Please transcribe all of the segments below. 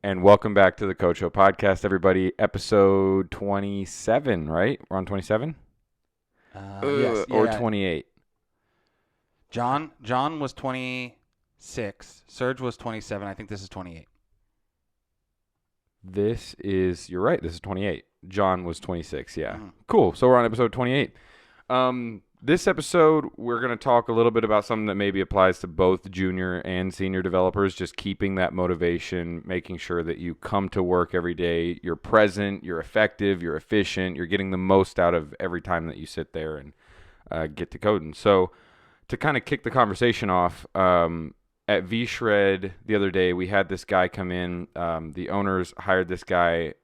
And welcome back to the CODESHO podcast, everybody. Episode 27, right? We're on 27? Yes. Or Yeah. 28. John was 26. Serge was 27. I think this is 28. You're right, this is 28. John was 26, yeah. Mhm. Cool, so we're on episode 28. This episode, we're going to talk a little bit about something that maybe applies to both junior and senior developers, just keeping that motivation, making sure that you come to work every day, you're present, you're effective, you're efficient, you're getting the most out of every time that you sit there and get to coding. So to kind of kick the conversation off, at V-Shred the other day, we had this guy come in. The owners hired this guy.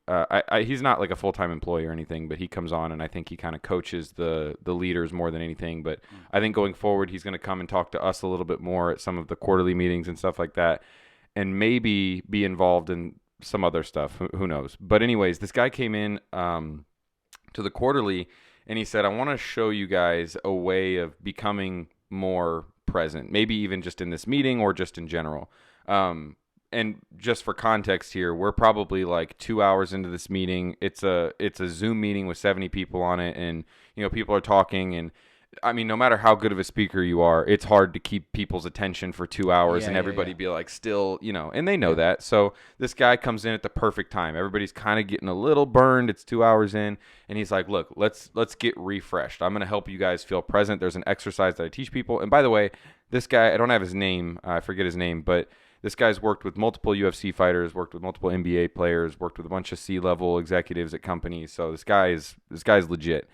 He's not like a full-time employee or anything, but he comes on, and I think he kind of coaches the leaders more than anything. But I think going forward, he's going to come and talk to us a little bit more at some of the quarterly meetings and stuff like that, and maybe be involved in some other stuff. Who knows? But anyways, this guy came in to the quarterly, and he said, I want to show you guys a way of becoming more present, maybe even just in this meeting or just in general. And just for context here, we're probably like 2 hours into this meeting. It's a Zoom meeting with 70 people on it, and people are talking, and I mean, no matter how good of a speaker you are, it's hard to keep people's attention for 2 hours and everybody be like still, and they know that. So this guy comes in at the perfect time. Everybody's kind of getting a little burned. It's 2 hours in, and he's like, look, let's get refreshed. I'm going to help you guys feel present. There's an exercise that I teach people. And by the way, this guy, I don't have his name. I forget his name, but this guy's worked with multiple UFC fighters, worked with multiple NBA players, worked with a bunch of C-level executives at companies. So this guy's legit.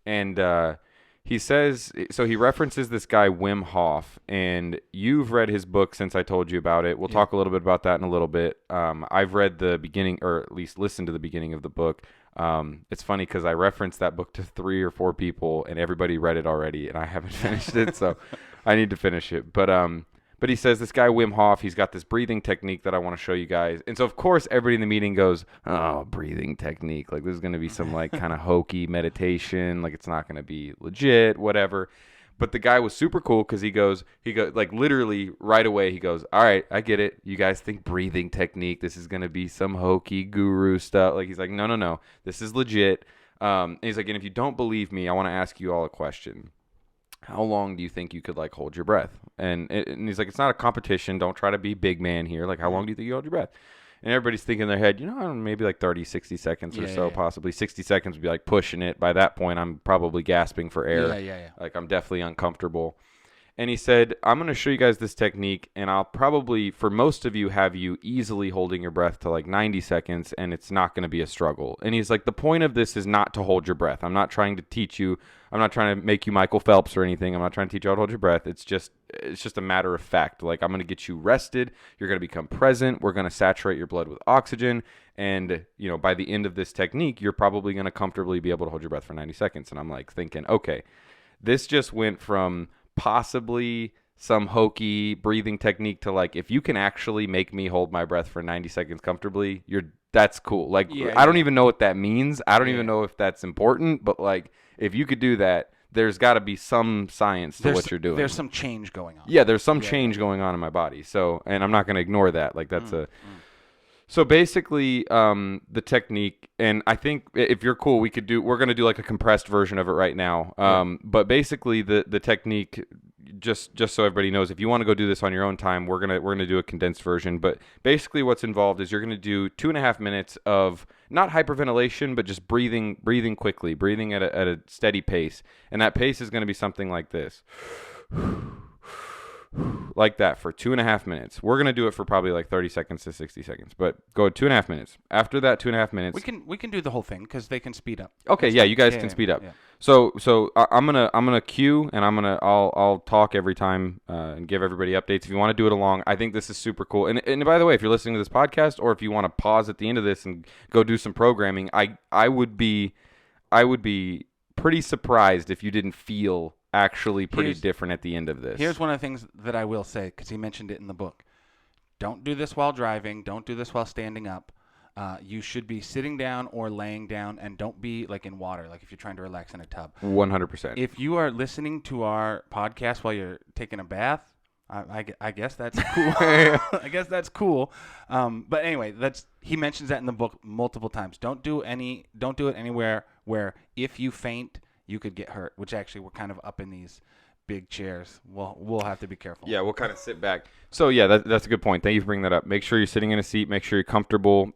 And, he says, so he references this guy, Wim Hof, and you've read his book since I told you about it. We'll talk a little bit about that in a little bit. I've read the beginning, or at least listened to the beginning of the book. It's funny because I referenced that book to 3 or 4 people, and everybody read it already, and I haven't finished it, so I need to finish it. But he says this guy, Wim Hof, he's got this breathing technique that I want to show you guys. And so, of course, everybody in the meeting goes, oh, breathing technique. Like, this is going to be some, like, kind of hokey meditation. Like, it's not going to be legit, whatever. But the guy was super cool because he goes, like, literally right away, he goes, all right, I get it. You guys think breathing technique. This is going to be some hokey guru stuff. Like, he's like, no. This is legit. And he's like, and if you don't believe me, I want to ask you all a question. How long do you think you could, like, hold your breath? And he's like, it's not a competition. Don't try to be big man here. Like, how long do you think you hold your breath? And everybody's thinking in their head, maybe like 30, 60 seconds or so, possibly. 60 seconds would be like pushing it. By that point, I'm probably gasping for air. Yeah. Like, I'm definitely uncomfortable. And he said, I'm going to show you guys this technique, and I'll probably, for most of you, have you easily holding your breath to like 90 seconds, and it's not going to be a struggle. And he's like, the point of this is not to hold your breath. I'm not trying to teach you. I'm not trying to make you Michael Phelps or anything. I'm not trying to teach you how to hold your breath. It's just a matter of fact. Like, I'm going to get you rested. You're going to become present. We're going to saturate your blood with oxygen. And, by the end of this technique, you're probably going to comfortably be able to hold your breath for 90 seconds. And I'm like thinking, okay, this just went from possibly some hokey breathing technique to, like, if you can actually make me hold my breath for 90 seconds comfortably, that's cool. Like, I don't even know what that means. I don't even know if that's important, but, like, if you could do that, there's got to be some science to what you're doing. There's some change going on. Yeah, there's some change going on in my body. So, and I'm not going to ignore that. Like, that's So basically, the technique, and I think if you're cool, we're going to do like a compressed version of it right now. But basically the technique, just so everybody knows, if you want to go do this on your own time, we're going to do a condensed version. But basically what's involved is you're going to do 2.5 minutes of not hyperventilation, but just breathing quickly, breathing at a steady pace. And that pace is going to be something like this. Like that for 2.5 minutes. We're gonna do it for probably like 30 seconds to 60 seconds, but go 2.5 minutes. After that 2.5 minutes, we can do the whole thing because they can speed up. Okay, you guys can speed up. Yeah. So I'm gonna cue, and I'll talk every time and give everybody updates. If you want to do it along, I think this is super cool. And by the way, if you're listening to this podcast, or if you want to pause at the end of this and go do some programming, I would be pretty surprised if you didn't feel actually pretty different at the end of this. Here's one of the things that I will say, because he mentioned it in the book. Don't do this while driving. Don't do this while standing up. You should be sitting down or laying down, and don't be like in water, like if you're trying to relax in a tub. 100%. If you are listening to our podcast while you're taking a bath, I guess that's cool. I guess that's cool. But anyway, he mentions that in the book multiple times. Don't do it anywhere where if you faint, you could get hurt. Which actually we're kind of up in these big chairs. We'll have to be careful. Yeah, we'll kind of sit back. So yeah, that's a good point. Thank you for bringing that up. Make sure you're sitting in a seat. Make sure you're comfortable.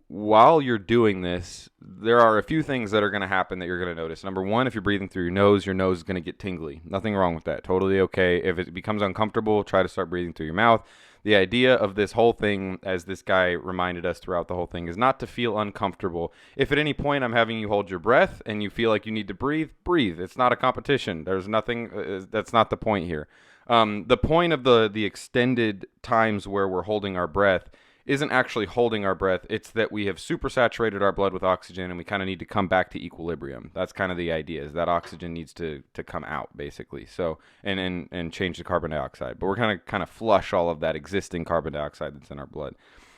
While you're doing this, there are a few things that are going to happen that you're going to notice. Number one, if you're breathing through your nose is going to get tingly. Nothing wrong with that. Totally okay. If it becomes uncomfortable, try to start breathing through your mouth. The idea of this whole thing, as this guy reminded us throughout the whole thing, is not to feel uncomfortable. If at any point I'm having you hold your breath and you feel like you need to breathe, breathe. It's not a competition. There's nothing. That's not the point here. The point of the extended times where we're holding our breath isn't actually holding our breath. It's that we have supersaturated our blood with oxygen and we kind of need to come back to equilibrium. That's kind of the idea, is that oxygen needs to come out, basically. So and change the carbon dioxide. But we're kind of flush all of that existing carbon dioxide that's in our blood.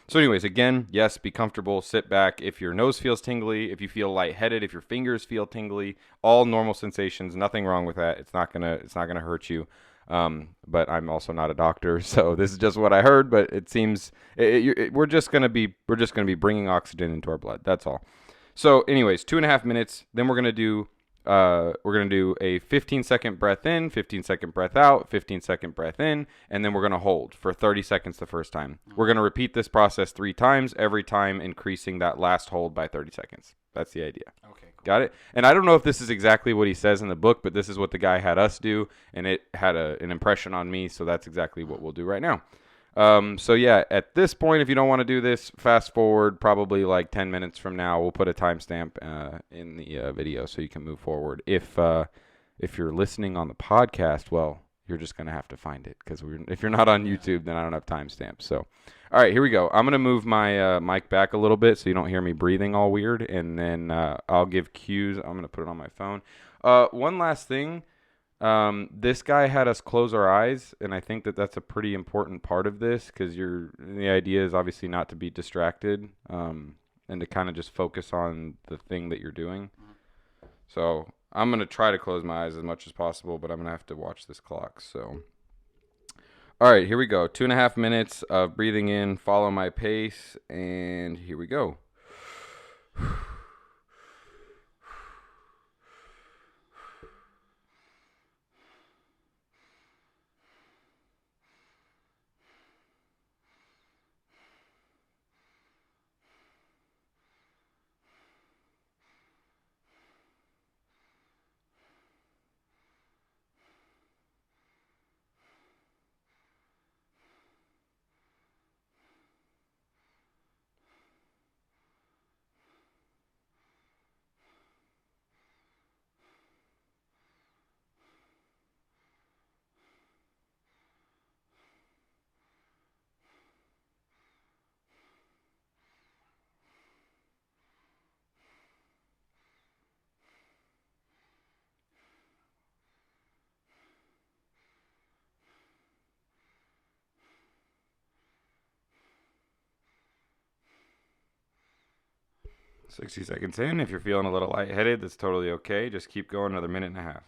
So anyways, again, yes, be comfortable, sit back. If your nose feels tingly, if you feel lightheaded, if your fingers feel tingly, all normal sensations, nothing wrong with that. It's not gonna hurt you. But I'm also not a doctor, so this is just what I heard. But it seems we're just gonna be bringing oxygen into our blood. That's all. So, anyways, 2.5 minutes. Then we're gonna do a 15-second breath in, 15-second breath out, 15-second breath in, and then we're gonna hold for 30 seconds the first time. We're gonna repeat this process 3 times, every time increasing that last hold by 30 seconds. That's the idea. Okay. Cool. Got it? And I don't know if this is exactly what he says in the book, but this is what the guy had us do, and it had an impression on me, so that's exactly what we'll do right now. So yeah, at this point, if you don't want to do this, fast forward probably like 10 minutes from now. We'll put a timestamp in the video so you can move forward. If you're listening on the podcast, well, you're just going to have to find it, because if you're not on YouTube, then I don't have timestamps. So, all right, here we go. I'm going to move my mic back a little bit so you don't hear me breathing all weird, and then I'll give cues. I'm going to put it on my phone. One last thing. This guy had us close our eyes, and I think that that's a pretty important part of this, because the idea is obviously not to be distracted, and to kind of just focus on the thing that you're doing. So I'm going to try to close my eyes as much as possible, but I'm going to have to watch this clock. So, all right, here we go. 2.5 minutes of breathing in, follow my pace, and here we go. 60 seconds in. If you're feeling a little lightheaded, that's totally okay. Just keep going another minute and a half.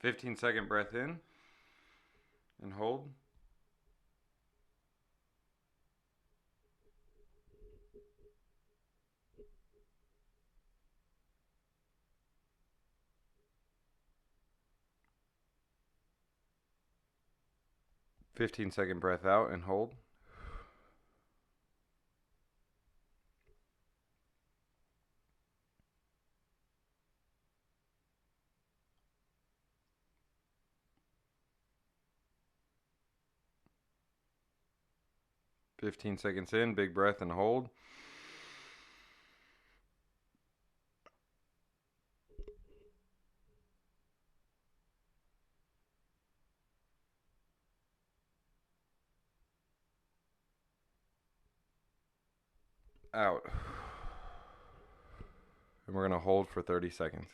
15-second breath in and hold. Fifteen-second breath out and hold. Fifteen seconds in, big breath and hold. Out. And we're going to hold for 30 seconds.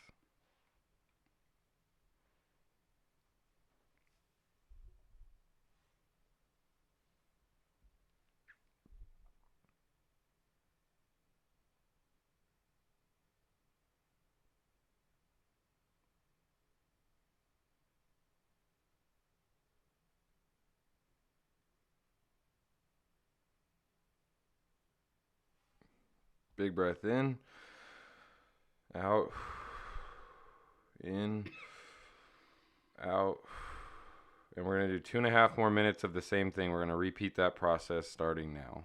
Big breath in, out, in, out. And we're going to do 2.5 more minutes of the same thing. We're going to repeat that process starting now.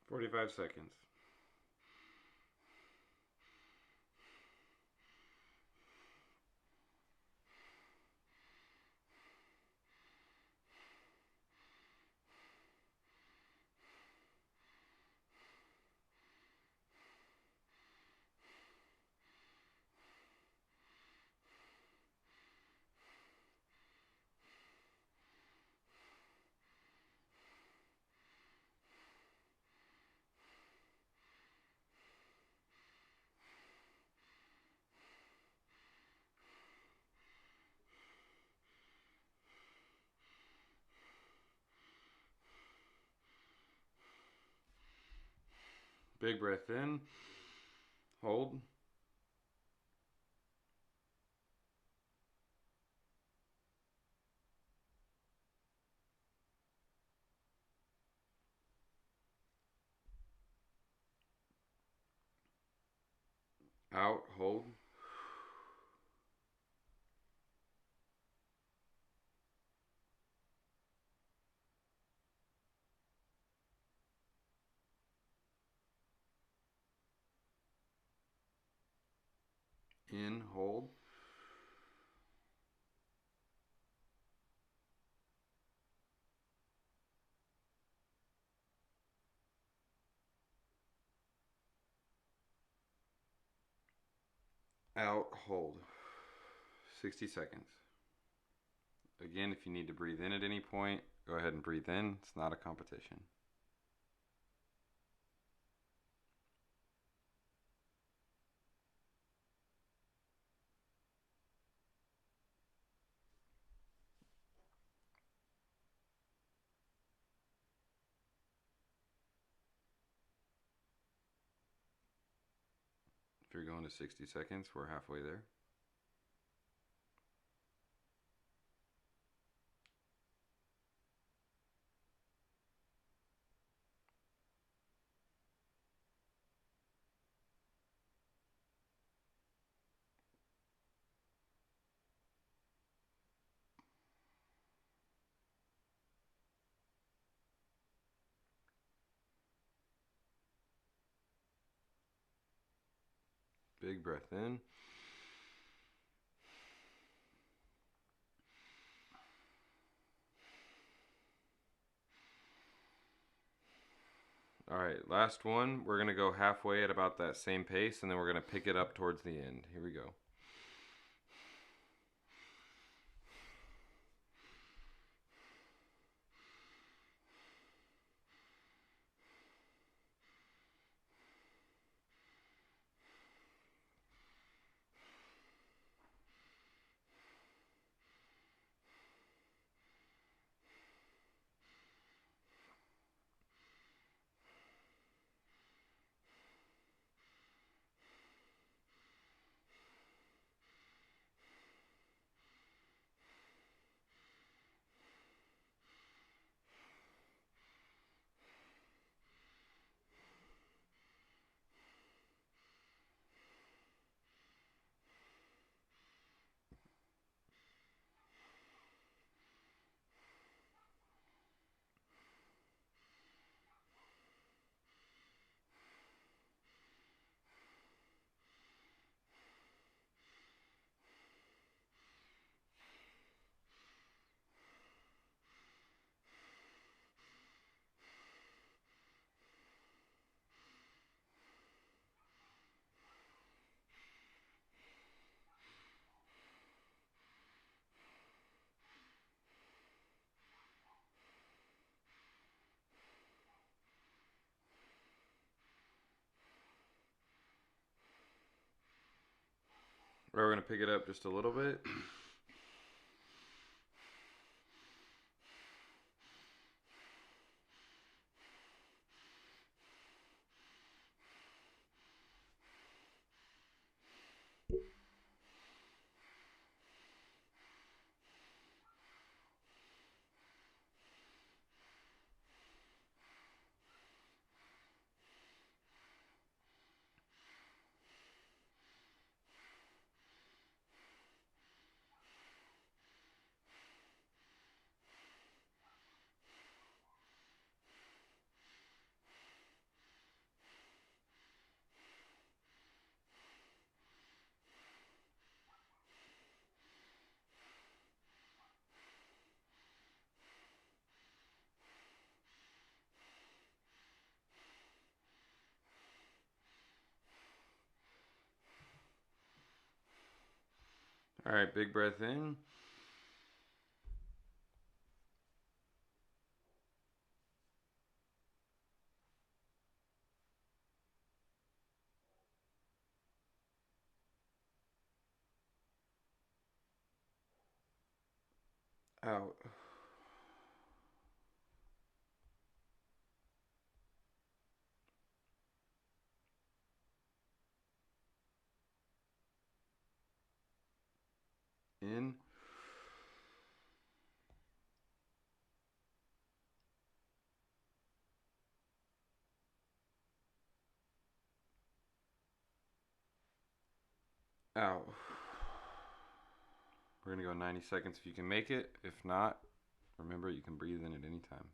Forty-five seconds. Big breath in, hold. Out, hold. In, hold. Out, hold. 60 seconds. Again, if you need to breathe in at any point, go ahead and breathe in. It's not a competition. If you're going to 60 seconds, we're halfway there. Big breath in. All right, last one. We're going to go halfway at about that same pace, and then we're going to pick it up towards the end. Here we go. We're going to pick it up just a little bit. All right, big breath in. Out. In. Out. We're going to go 90 seconds if you can make it. If not, remember you can breathe in at any time.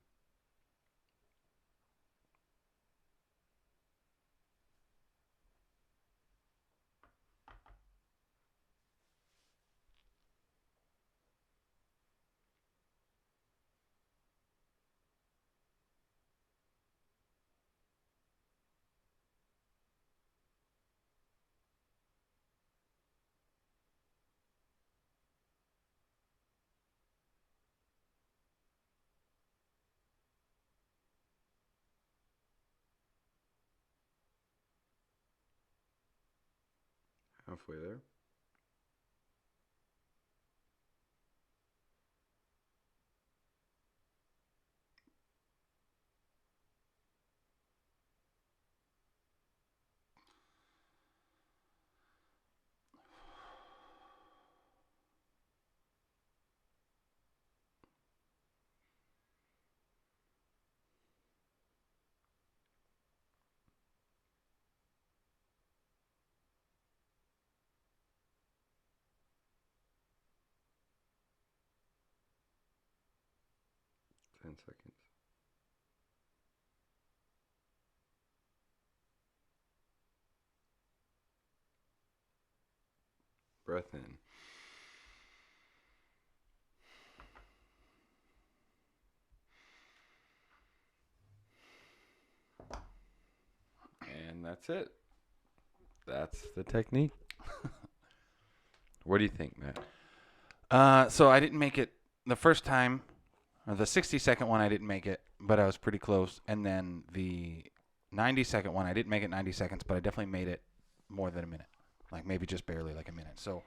halfway there. Ten seconds. Breath in. And that's it. That's the technique. What do you think, Matt? So I didn't make it the first time, or the 60-second one. I didn't make it, but I was pretty close. And then the 90-second one, I didn't make it 90 seconds, but I definitely made it more than a minute, like maybe just barely like a minute. So,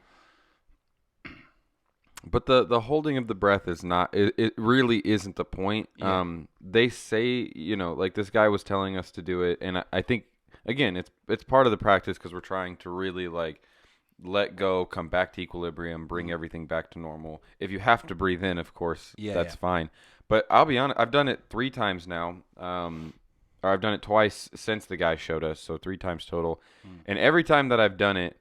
But the holding of the breath is not. It really isn't the point. Yeah. They say, like this guy was telling us to do it, and I think again, it's part of the practice because we're trying to really like let go, come back to equilibrium, bring everything back to normal. If you have to breathe in, of course, that's fine. But I'll be honest, I've done it 3 times now. Or I've done it twice since the guy showed us, so 3 times total. And every time that I've done it,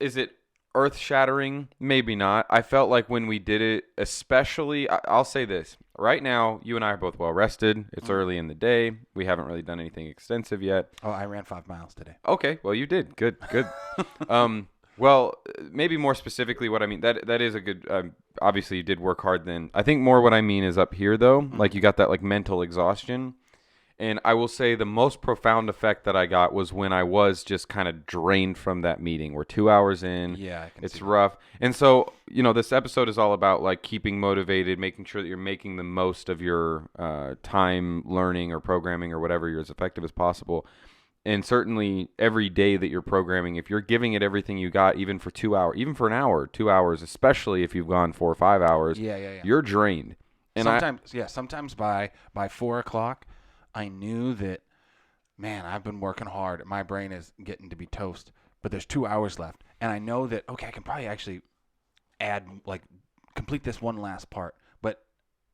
is it earth-shattering? Maybe not. I felt like when we did it, especially, I'll say this. Right now, you and I are both well-rested. It's early in the day. We haven't really done anything extensive yet. Oh, I ran 5 miles today. Okay, well, you did. Good. Well, maybe more specifically what I mean, that is a good, obviously you did work hard then. I think more what I mean is up here, though. Like, you got that, like, mental exhaustion. And I will say the most profound effect that I got was when I was just kind of drained from that meeting. We're 2 hours in. Yeah, I can It's see rough. And so, this episode is all about like keeping motivated, making sure that you're making the most of your time learning or programming or whatever. You're as effective as possible. And certainly every day that you're programming, if you're giving it everything you got, even for 2 hours, even for an hour, 2 hours, especially if you've gone 4 or 5 hours, Yeah. you're drained. And Sometimes by 4 o'clock, I knew that, man, I've been working hard. My brain is getting to be toast, but there's 2 hours left. And I know that, okay, I can probably actually complete this one last part. But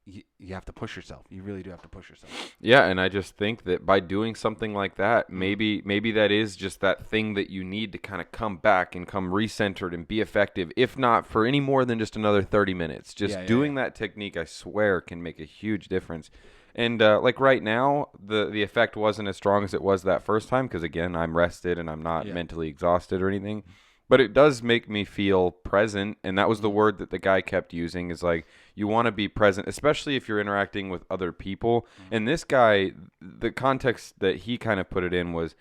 you have to push yourself. You really do have to push yourself. Yeah, and I just think that by doing something like that, maybe that is just that thing that you need to kind of come back and come recentered and be effective, if not for any more than just another 30 minutes. Just doing that technique, I swear, can make a huge difference. And like right now, the effect wasn't as strong as it was that first time because, again, I'm rested and I'm not mentally exhausted or anything. But it does make me feel present, and that was the word that the guy kept using is like you want to be present, especially if you're interacting with other people. And this guy, the context that he kind of put it in was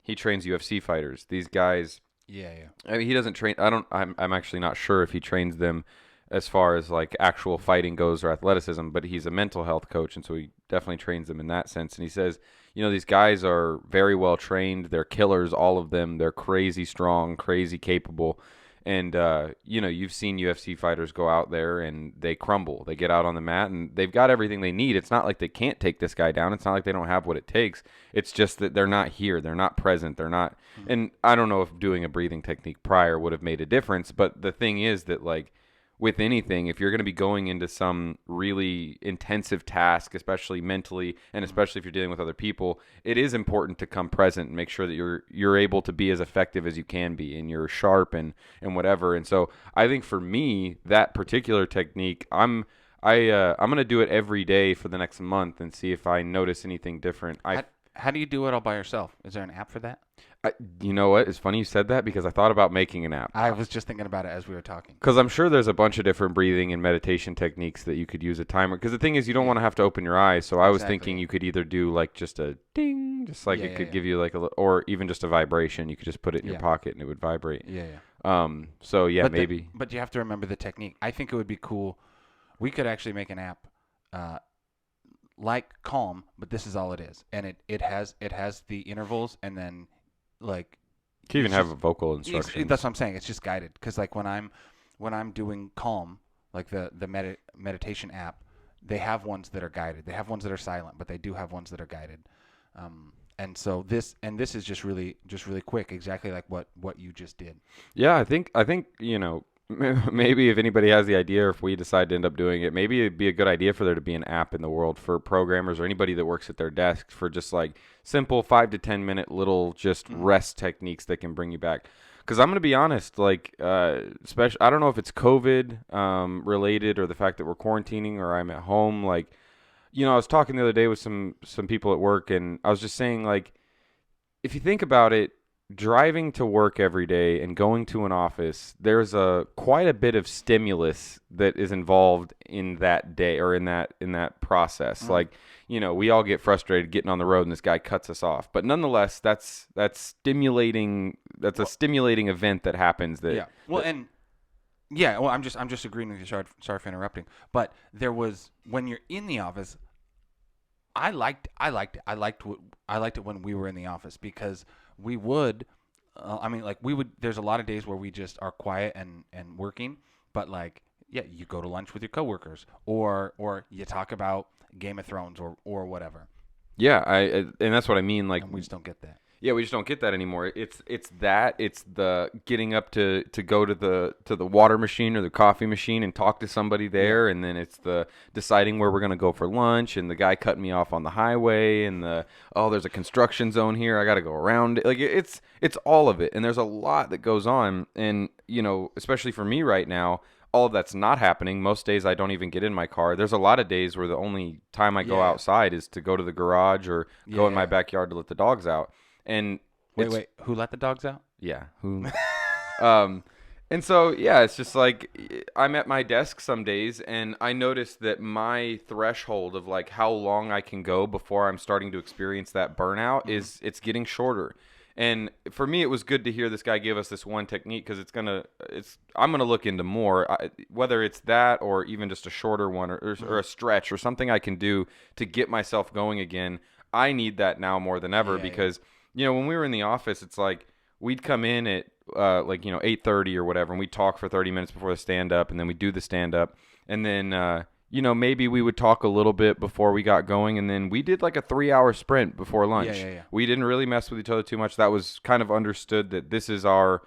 he trains UFC fighters. These guys, I mean, he doesn't train. I'm actually not sure if he trains them as far as like actual fighting goes or athleticism, but he's a mental health coach, and so he definitely trains them in that sense. And he says, these guys are very well trained. They're killers, all of them. They're crazy strong, crazy capable. And, you've seen UFC fighters go out there and they crumble. They get out on the mat and they've got everything they need. It's not like they can't take this guy down. It's not like they don't have what it takes. It's just that they're not here. They're not present. They're not. And I don't know if doing a breathing technique prior would have made a difference. But the thing is that, like, with anything, if you're going to be going into some really intensive task, especially mentally, and especially if you're dealing with other people, it is important to come present and make sure that you're able to be as effective as you can be, and you're sharp and whatever. And so I think for me, that particular technique, I'm going to do it every day for the next month and see if I notice anything different. How do you do it all by yourself? Is there an app for that? You know what? It's funny you said that because I thought about making an app. I was just thinking about it as we were talking. Because I'm sure there's a bunch of different breathing and meditation techniques that you could use a timer. Because the thing is, you don't want to have to open your eyes. So I was thinking you could either do like just a ding, just like it could give you like or even just a vibration. You could just put it in your pocket and it would vibrate. So yeah, maybe. But you have to remember the technique. I think it would be cool. We could actually make an app like Calm, but this is all it is, and it has the intervals, and then like Can even it's have just, a vocal that's instructions. what I'm saying. It's just guided because like when I'm doing Calm, like the meditation app, they have ones that are guided. They have ones that are silent, but they do have ones that are guided. And so this is just really quick, exactly like what you just did. Yeah, I think maybe if anybody has the idea, or if we decide to end up doing it, maybe it'd be a good idea for there to be an app in the world for programmers or anybody that works at their desk for just like simple 5 to 10 minute little just Mm-hmm. rest techniques that can bring you back. Because I'm gonna be honest, like, especially I don't know if it's COVID related or the fact that we're quarantining or I'm at home. Like, I was talking the other day with some people at work, and I was just saying like if you think about it, driving to work every day and going to an office, there's a quite a bit of stimulus that is involved in that day or in that process. Mm. Like, we all get frustrated getting on the road and this guy cuts us off. But nonetheless, that's stimulating. That's a Well, stimulating event that happens. yeah. Well, and yeah. Well, I'm just agreeing with you. Sorry for interrupting. But there was when you're in the office. I liked it when we were in the office because we would. I mean, like we would. There's a lot of days where we just are quiet and working, but like yeah, you go to lunch with your coworkers or you talk about Game of Thrones or whatever, yeah, and that's what I mean. Like, and we just don't get that. yeah, we just don't get that anymore. It's the getting up to go to the water machine or the coffee machine and talk to somebody Yeah. there, and then it's the deciding where we're gonna go for lunch, and the guy cutting me off on the highway, and there's a construction zone here, I got to go around it. Like it's all of it, and there's a lot that goes on, and especially for me right now. All of that's not happening. Most days I don't even get in my car. There's a lot of days where the only time I go Yeah. outside is to go to the garage or go in my Yeah. backyard to let the dogs out. And Wait. Who let the dogs out? yeah, who um and so yeah, it's just like I'm at my desk some days and I notice that my threshold of like how long I can go before I'm starting to experience that burnout is it's getting shorter. And for me, it was good to hear this guy give us this one technique because I'm gonna look into more, whether it's that or even just a shorter one or a stretch or something I can do to get myself going again. I need that now more than ever Yeah. because when we were in the office, it's like we'd come in at 8:30 or whatever, and we'd talk for 30 minutes before the stand up, and then we'd do the stand up, and then maybe we would talk a little bit before we got going, and then we did like a 3-hour sprint before lunch. Yeah. We didn't really mess with each other too much. That was kind of understood that this is our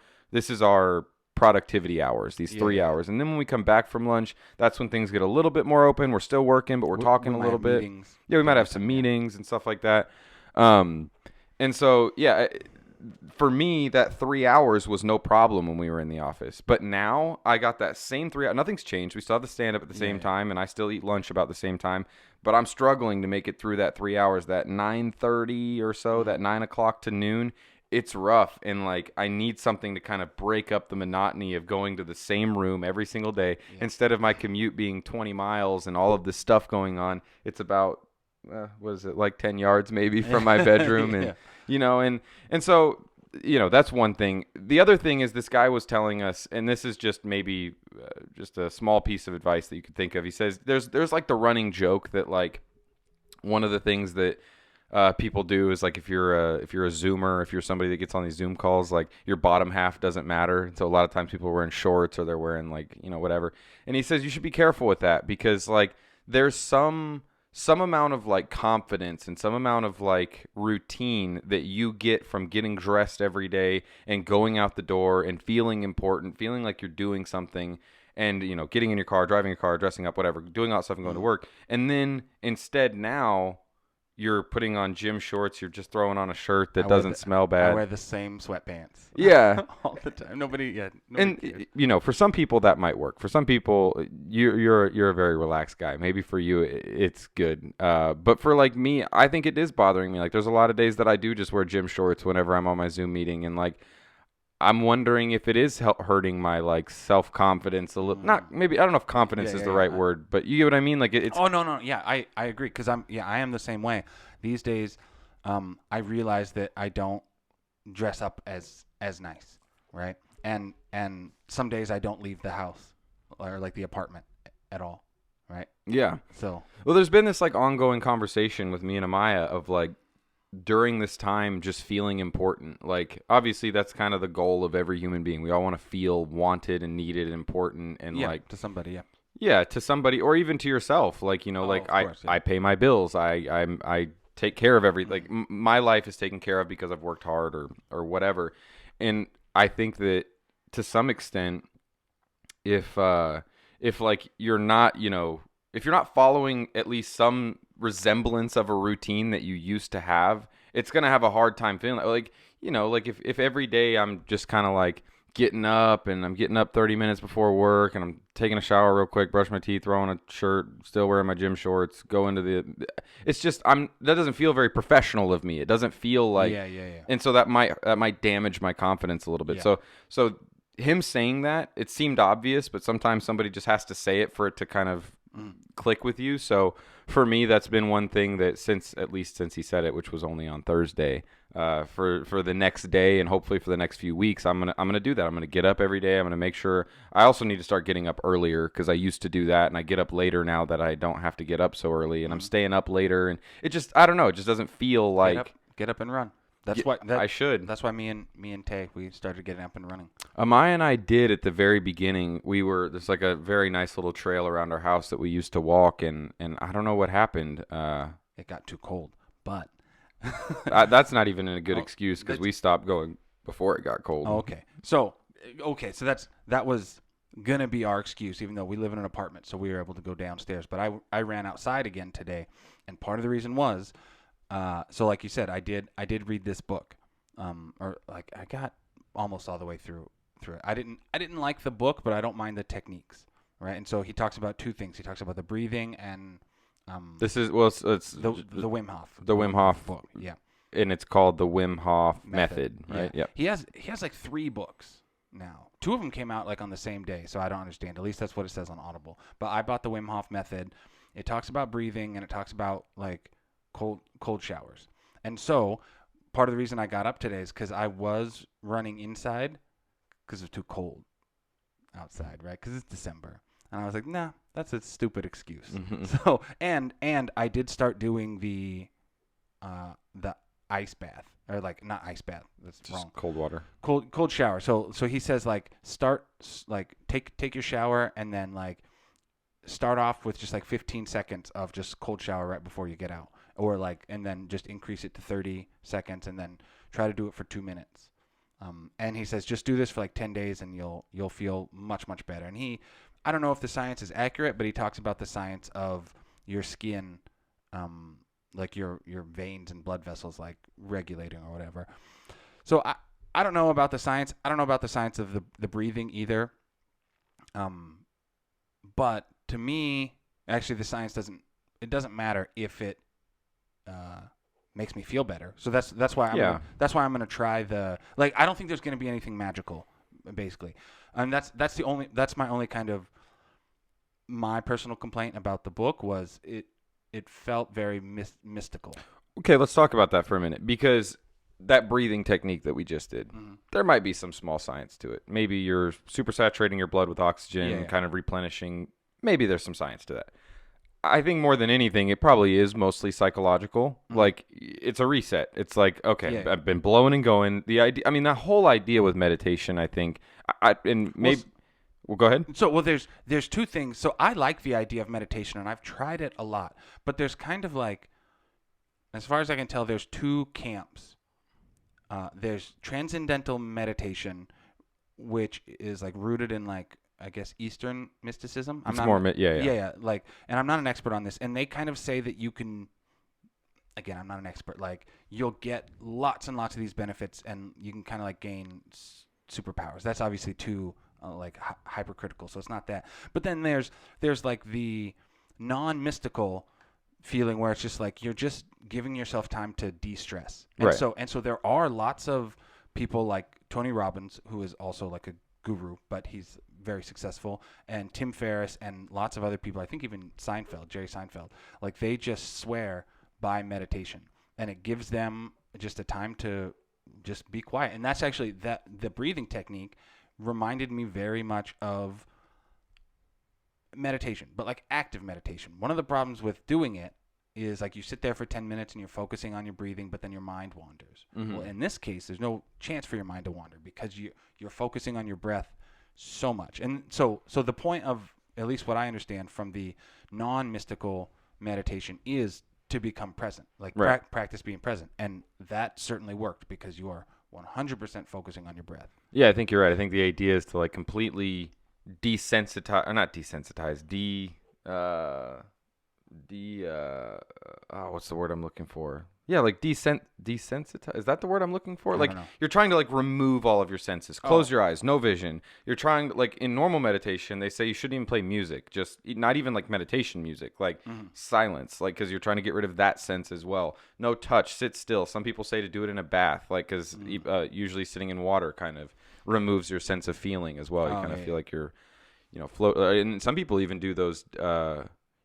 productivity hours, these Yeah, 3 hours, and then when we come back from lunch, that's when things get a little bit more open. We're still working, but we're talking We a might little have bit. meetings Yeah, we might during have the some time, yeah. meetings and stuff like that. And so, yeah, for me, that 3 hours was no problem when we were in the office. But now I got that same 3 hours. Nothing's changed. We still have the stand up at the same time, and I still eat lunch about the same time. But I'm struggling to make it through that 3 hours, that 9:30 or so, that 9 o'clock to noon. It's rough, and like I need something to kind of break up the monotony of going to the same room every single day. Instead of my commute being 20 miles and all of this stuff going on, it's about what is it, like 10 yards maybe from my bedroom. Yeah. And so that's one thing. The other thing is this guy was telling us, and this is just maybe just a small piece of advice that you could think of. He says there's like the running joke that like one of the things that people do is like if you're a Zoomer, if you're somebody that gets on these Zoom calls, like your bottom half doesn't matter. So a lot of times people are wearing shorts or they're wearing like whatever. And he says you should be careful with that because like there's some amount of like confidence and some amount of like routine that you get from getting dressed every day and going out the door and feeling important, feeling like you're doing something, and getting in your car, driving your car, dressing up, whatever, doing all that stuff and going to work. And then instead now you're putting on gym shorts, you're just throwing on a shirt that doesn't smell I bad. wear the same sweatpants. Yeah. all the time. Nobody cares. And for some people that might work. For some people, you're a very relaxed guy. Maybe for you, it's good. But for like me, I think it is bothering me. Like there's a lot of days that I do just wear gym shorts whenever I'm on my Zoom meeting, and like I'm wondering if it is hurting my like self confidence a little. Not maybe I don't know if confidence is the right word, but you get what I mean. Like it's. Oh no, yeah, I agree because I am the same way. These days, I realize that I don't dress up as nice, right? And some days I don't leave the house or like the apartment at all, right? Yeah. So Well, there's been this like ongoing conversation with me and Amaya of like during this time just feeling important. Like obviously that's kind of the goal of every human being. We all want to feel wanted and needed and important and Yeah, like to somebody. Yeah. yeah, to somebody or even to yourself. Like, you know, Oh, like of course. Yeah. I pay my bills. I take care of every like Mm. my life is taken care of because I've worked hard or whatever. And I think that to some extent if like you're not, you know, if you're not following at least some resemblance of a routine that you used to have, it's going to have a hard time feeling like, you know, like if every day I'm just kind of like getting up and I'm getting up 30 minutes before work and I'm taking a shower real quick, brush my teeth, throw on a shirt, still wearing my gym shorts, go into the it's just that doesn't feel very professional of me. It doesn't feel like Yeah. Yeah. Yeah. and so that might damage my confidence a little bit. Yeah. So him saying that, it seemed obvious, but sometimes somebody just has to say it for it to kind of Mm. click with you. So for me, that's been one thing that at least since he said it, which was only on Thursday, for the next day and hopefully for the next few weeks, I'm gonna do that. I'm gonna get up every day. I'm gonna make sure. I also need to start getting up earlier because I used to do that and I get up later now that I don't have to get up so early and I'm staying up later and it just I don't know. It just doesn't feel like Get up and run. That's yeah, why I should. That's why me and Tay, we started getting up and running. Amaya and I did at the very beginning. There's like a very nice little trail around our house that we used to walk, and I don't know what happened. It got too cold, but That's not even a good Oh, excuse because that's- we stopped going before it got cold. Oh, so that was gonna be our excuse, even though we live in an apartment, so we were able to go downstairs. But I ran outside again today, and part of the reason was, so like you said, I did read this book, or like I got almost all the way through it. I didn't like the book, but I don't mind the techniques, right? And so he talks about two things. He talks about the breathing and This is well, it's the Wim Hof, the Wim Hof book, yeah. and it's called the Wim Hof method, right? Yeah. Yep. He has like 3 books now. 2 of them came out like on the same day, so I don't understand. At least that's what it says on Audible. But I bought the Wim Hof method. It talks about breathing and it talks about like cold showers. And so part of the reason I got up today is because I was running inside because it was too cold outside, right? Because it's December, and I was like, nah, that's a stupid excuse. So and I did start doing the ice bath, or like not ice bath. That's Just wrong. cold water. Cold shower. So he says like take your shower and then like start off with just like 15 seconds of just cold shower right before you get out, or like and then just increase it to 30 seconds and then try to do it for 2 minutes. And he says just do this for like 10 days and you'll feel much better. And I don't know if the science is accurate, but he talks about the science of your skin, like your veins and blood vessels like regulating or whatever. So I don't know about the science. I don't know about the science of the breathing either. But to me, actually, the science doesn't matter if it makes me feel better. So that's why I'm gonna try the like. I don't think there's gonna be anything magical, basically, and that's my only kind of my personal complaint about the book was it felt very mystical. Okay, let's talk about that for a minute because that breathing technique that we just did, there might be some small science to it. Maybe you're super saturating your blood with oxygen, kind of replenishing. Maybe there's some science to that. I think more than anything, it probably is mostly psychological. Like it's a reset. It's like, okay, I've been blowing and going. The idea, I mean, that whole idea with meditation, I think, well, go ahead. So, there's 2 things. So I like the idea of meditation, and I've tried it a lot. But there's kind of like, as far as I can tell, there's 2 camps. There's transcendental meditation, which is like rooted in like, I guess, Eastern mysticism. Like, and I'm not an expert on this. And they kind of say that you can, again, I'm not an expert. Like, you'll get lots and lots of these benefits, and you can kind of like gain superpowers. That's obviously too like hypercritical, so it's not that. But then there's like the non-mystical feeling where it's just like you're just giving yourself time to de-stress. And Right. so there are lots of people like Tony Robbins, who is also like a guru, but he's very successful, and Tim Ferriss and lots of other people, I think even Jerry Seinfeld, like they just swear by meditation, and it gives them just a time to just be quiet. And that's actually the breathing technique reminded me very much of meditation, but like active meditation. One of the problems with doing it is like you sit there for 10 minutes and you're focusing on your breathing, but then your mind wanders. Mm-hmm. Well, in this case, there's no chance for your mind to wander because you're focusing on your breath so much. And so the point of, at least what I understand from the non-mystical meditation, is to become present, like Right. practice being present. And that certainly worked because you are 100% focusing on your breath. Yeah, I think you're right. I think the idea is to like completely desensitize, or not desensitize, what's the word I'm looking for? Yeah, like desensitize. Is that the word I'm looking for? I Like don't know. you're trying to like remove all of your senses. Close Oh. your eyes, no vision. You're trying to, like in normal meditation, they say you shouldn't even play music. Just not even like meditation music, like silence, like because you're trying to get rid of that sense as well. No touch, sit still. Some people say to do it in a bath, like because usually sitting in water kind of removes your sense of feeling as well. You kind of feel like you're, float. And some people even do those.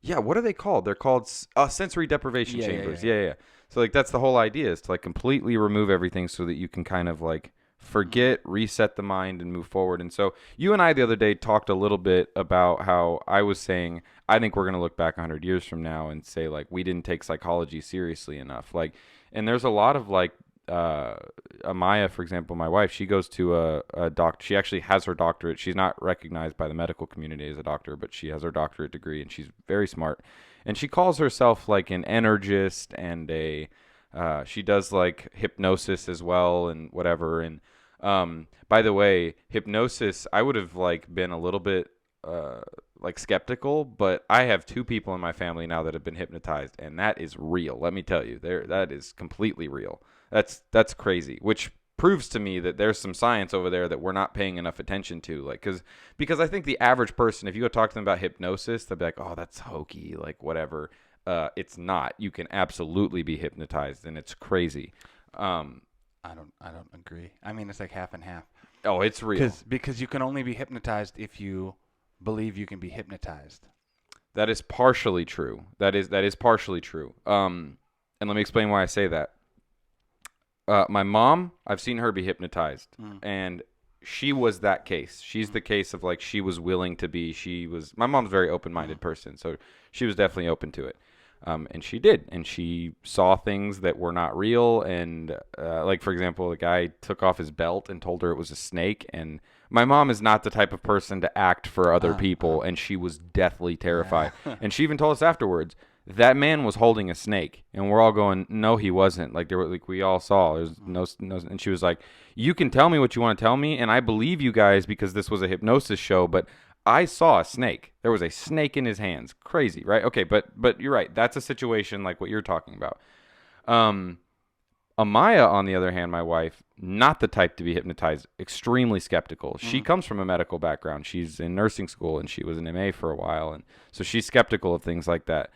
Yeah, what are they called? They're called sensory deprivation chambers. Yeah. So like that's the whole idea, is to like completely remove everything so that you can kind of like forget, reset the mind, and move forward. And so you and I the other day talked a little bit about how I was saying I think we're going to look back 100 years from now and say like we didn't take psychology seriously enough. Like, and there's a lot of like Amaya, for example, my wife, she goes to a doctor. She actually has her doctorate. She's not recognized by the medical community as a doctor, but she has her doctorate degree, and she's very smart. And she calls herself like an energist and she does like hypnosis as well and whatever. And by the way, hypnosis, I would have like been a little bit like skeptical, but I have 2 people in my family now that have been hypnotized, and that is real. Let me tell you, that is completely real. That's crazy, which proves to me that there's some science over there that we're not paying enough attention to. Like, because I think the average person, if you go talk to them about hypnosis, they'll be like, "Oh, that's hokey," like whatever. It's not. You can absolutely be hypnotized, and it's crazy. I don't agree. I mean, it's like half and half. Oh, it's real. Because you can only be hypnotized if you believe you can be hypnotized. That is partially true. That is partially true. And let me explain why I say that. My mom, I've seen her be hypnotized, and she was that case. She's the case of like she was willing to be. My mom's a very open-minded person, so she was definitely open to it. And she did, and she saw things that were not real. And like for example, the guy took off his belt and told her it was a snake. And my mom is not the type of person to act for other people, and she was deathly terrified. And she even told us afterwards, that man was holding a snake, and we're all going, no, he wasn't. Like there were, like we all saw, there's no, and she was like, you can tell me what you want to tell me, and I believe you guys because this was a hypnosis show, but I saw a snake. There was a snake in his hands. Crazy, right? Okay, but you're right. That's a situation like what you're talking about. Amaya, on the other hand, my wife, not the type to be hypnotized, extremely skeptical. She comes from a medical background. She's in nursing school, and she was an MA for a while, and so she's skeptical of things like that.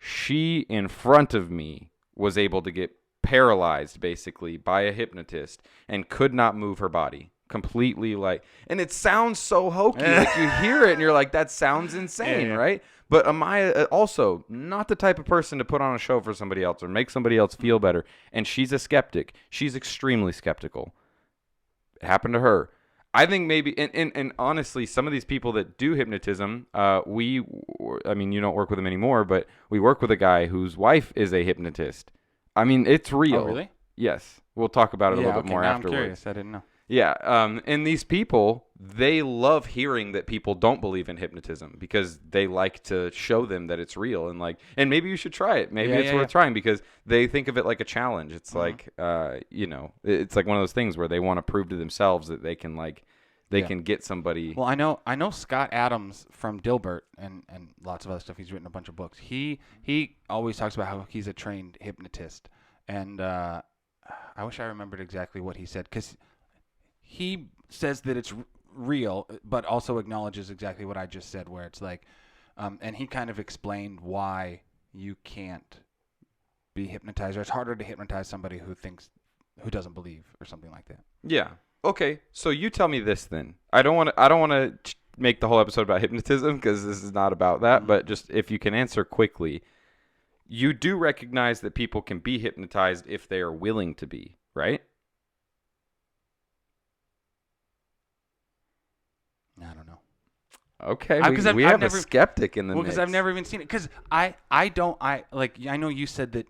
She, in front of me, was able to get paralyzed, basically, by a hypnotist and could not move her body. Completely, like, and it sounds so hokey. Like, you hear it, and you're like, that sounds insane, right? But Amaya, also, not the type of person to put on a show for somebody else or make somebody else feel better. And she's a skeptic. She's extremely skeptical. It happened to her. I think maybe, and honestly, some of these people that do hypnotism, I mean, you don't work with them anymore, but we work with a guy whose wife is a hypnotist. I mean, it's real. Oh, really? Yes. We'll talk about it a little bit more now afterwards. I'm curious. I didn't know. Yeah, and these people, they love hearing that people don't believe in hypnotism because they like to show them that it's real, and maybe you should try it. Maybe it's worth trying because they think of it like a challenge. It's like, it's like one of those things where they want to prove to themselves that they can can get somebody. Well, I know Scott Adams from Dilbert and lots of other stuff. He's written a bunch of books. He always talks about how he's a trained hypnotist, and I wish I remembered exactly what he said because he says that it's real, but also acknowledges exactly what I just said, where it's like, and he kind of explained why you can't be hypnotized, or it's harder to hypnotize somebody who doesn't believe, or something like that. Yeah. Okay. So you tell me this then. I don't want to make the whole episode about hypnotism because this is not about that. But just if you can answer quickly, you do recognize that people can be hypnotized if they are willing to be, right? I don't know. Okay, Because we I've have never, a skeptic in the well, mix. because I've never even seen it. Because I know you said that,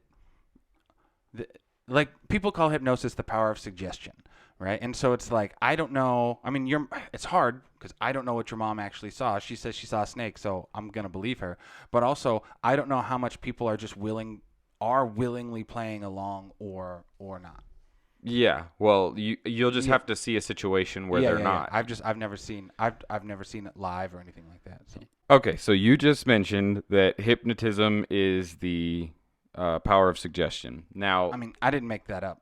like people call hypnosis the power of suggestion, right? And so it's like I don't know. I mean, it's hard because I don't know what your mom actually saw. She says she saw a snake, so I'm gonna believe her. But also, I don't know how much people are just willingly playing along or not. Yeah, well, you'll just have to see a situation where they're not. I've never seen it live or anything like that. So Okay, so you just mentioned that hypnotism is the power of suggestion. Now, I mean, I didn't make that up.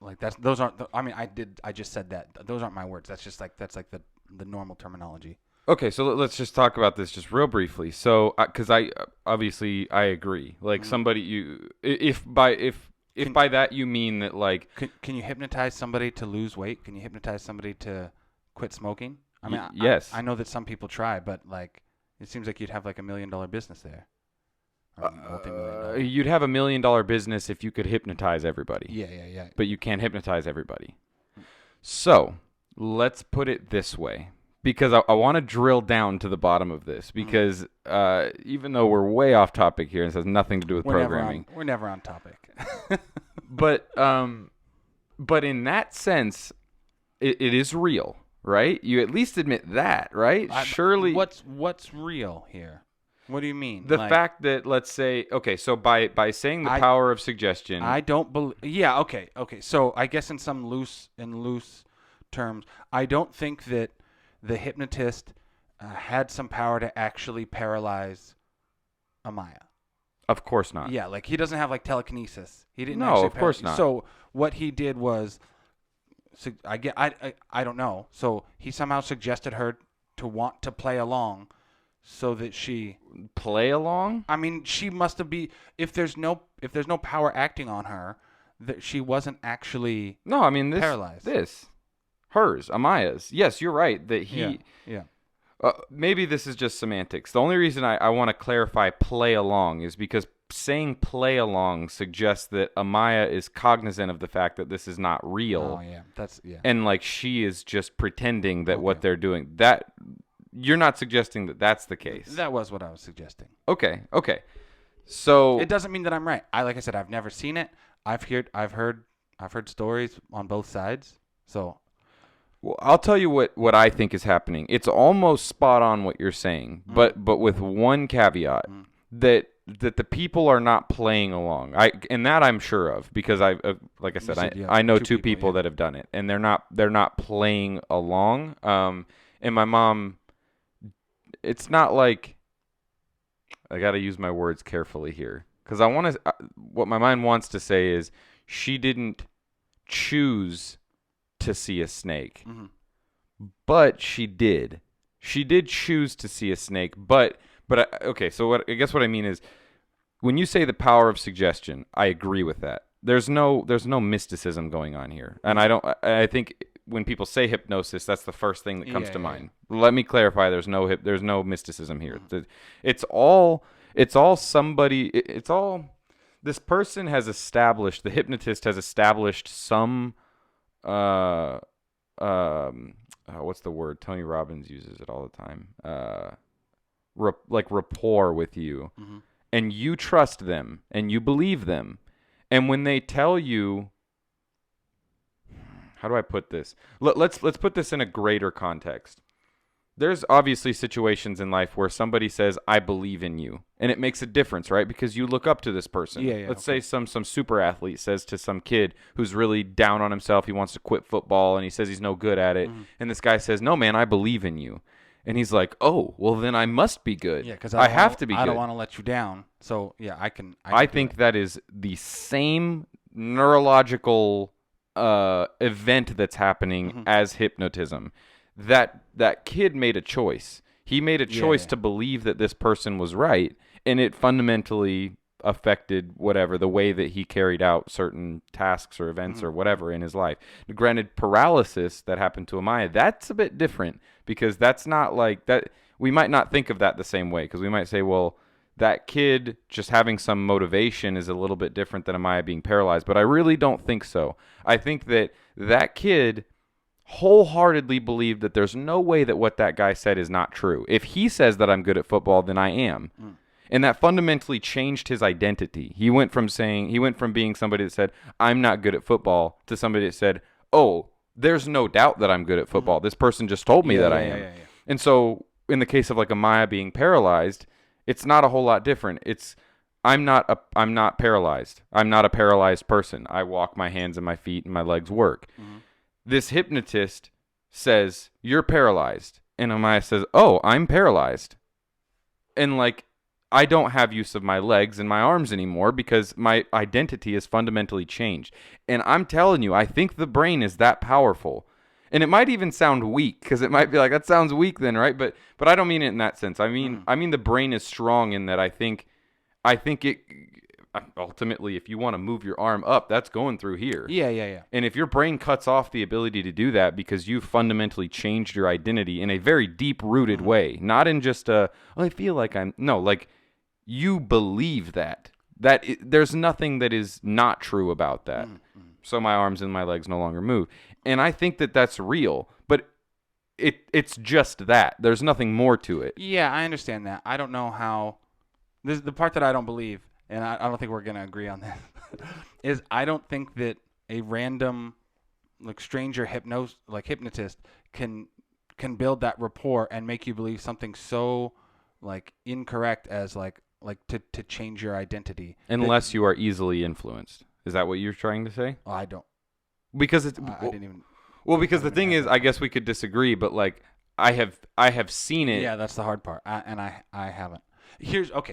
Like those aren't. I mean, I just said that. Those aren't my words. That's like the normal terminology. okay, so let's just talk about this just real briefly. So, because I obviously I agree. Like somebody if by that you mean that like Can you hypnotize somebody to lose weight? Can you hypnotize somebody to quit smoking? I mean, yes, I know that some people try, but like it seems like you'd have like $1 million business there. Or multi-million-dollar. you'd have $1 million business if you could hypnotize everybody. Yeah. But you can't hypnotize everybody. So let's put it this way, because I want to drill down to the bottom of this, because even though we're way off topic here, and this has nothing to do with programming. We're never on topic. but in that sense, it is real, right? You at least admit that, right? Surely. What's real here? What do you mean? The fact that, let's say, okay, so by saying the power of suggestion, I don't believe. Yeah, okay. So I guess in some loose terms, I don't think that the hypnotist had some power to actually paralyze Amaya. of course not. Yeah, like he doesn't have like telekinesis. He didn't. No, actually of course not. So what he did was, I don't know. So he somehow suggested her to want to play along, so that she play along. I mean, she must have been. If there's no power acting on her, that she wasn't actually. No, I mean paralyzed. Hers, Amaya's. Yes, you're right that he. Yeah. Maybe this is just semantics. The only reason I want to clarify play along is because saying play along suggests that Amaya is cognizant of the fact that this is not real. Oh yeah, And like she is just pretending that what they're doing. That you're not suggesting that that's the case. That was what I was suggesting. Okay. So it doesn't mean that I'm right. Like I said, I've never seen it. I've heard stories on both sides. So. Well, I'll tell you what I think is happening. It's almost spot on what you're saying, but with one caveat that the people are not playing along. And that I'm sure of, because like I said, I know two people that have done it, and they're not playing along. And my mom, it's not like, I got to use my words carefully here, because I want to. What my mind wants to say is she didn't choose to see a snake, but she did. She did choose to see a snake, but okay. So I guess what I mean is, when you say the power of suggestion, I agree with that. There's no mysticism going on here, and I think when people say hypnosis, that's the first thing that comes to mind. Let me clarify: there's no mysticism here. It's all somebody. It's all this person has established. The hypnotist has established some. What's the word? Tony Robbins uses it all the time. Like rapport with you, and you trust them and you believe them, and when they tell you, how do I put this? Let's put this in a greater context. There's obviously situations in life where somebody says, "I believe in you," and it makes a difference, right? Because you look up to this person. Let's say some super athlete says to some kid who's really down on himself, he wants to quit football, and he says he's no good at it, and this guy says, "No, man, I believe in you," and he's like, "Oh, well, then I must be good. Yeah, because I have to be good. I don't want to let you down. So yeah, I can think that is the same neurological event that's happening as hypnotism. That kid made a choice. He made a choice to believe that this person was right, and it fundamentally affected the way that he carried out certain tasks or events or whatever in his life. Granted, paralysis that happened to Amaya, that's a bit different, because that's not like that. We might not think of that the same way, because we might say, well, that kid just having some motivation is a little bit different than Amaya being paralyzed, but I really don't think so. I think that kid wholeheartedly believe that there's no way that what that guy said is not true. If he says that I'm good at football, then I am. And that fundamentally changed his identity. He went from being somebody that said, I'm not good at football, to somebody that said, oh, there's no doubt that I'm good at football. This person just told me that I am. And so in the case of like Amaya being paralyzed, it's not a whole lot different. It's I'm not paralyzed. I'm not a paralyzed person. I walk, my hands and my feet and my legs work. This hypnotist says, you're paralyzed. And Amaya says, oh, I'm paralyzed. And like, I don't have use of my legs and my arms anymore because my identity has fundamentally changed. And I'm telling you, I think the brain is that powerful. And it might even sound weak, because it might be like, that sounds weak then, right? But I don't mean it in that sense. I mean the brain is strong in that I think it ultimately, if you want to move your arm up, that's going through here. Yeah. And if your brain cuts off the ability to do that because you've fundamentally changed your identity in a very deep-rooted way, not in just I feel like like you believe that there's nothing that is not true about that. So my arms and my legs no longer move. And I think that that's real, but it's just that. There's nothing more to it. Yeah, I understand that. I don't know how. This is the part that I don't believe, and I don't think we're going to agree on this, is I don't think that a random, like, stranger hypnotist can build that rapport and make you believe something so, like, incorrect as like to change your identity. Unless you are easily influenced. Is that what you're trying to say? Oh, I don't. Because it's I didn't even. Well, because the thing is, I guess we could disagree, but like I have seen it. Yeah, that's the hard part, I haven't.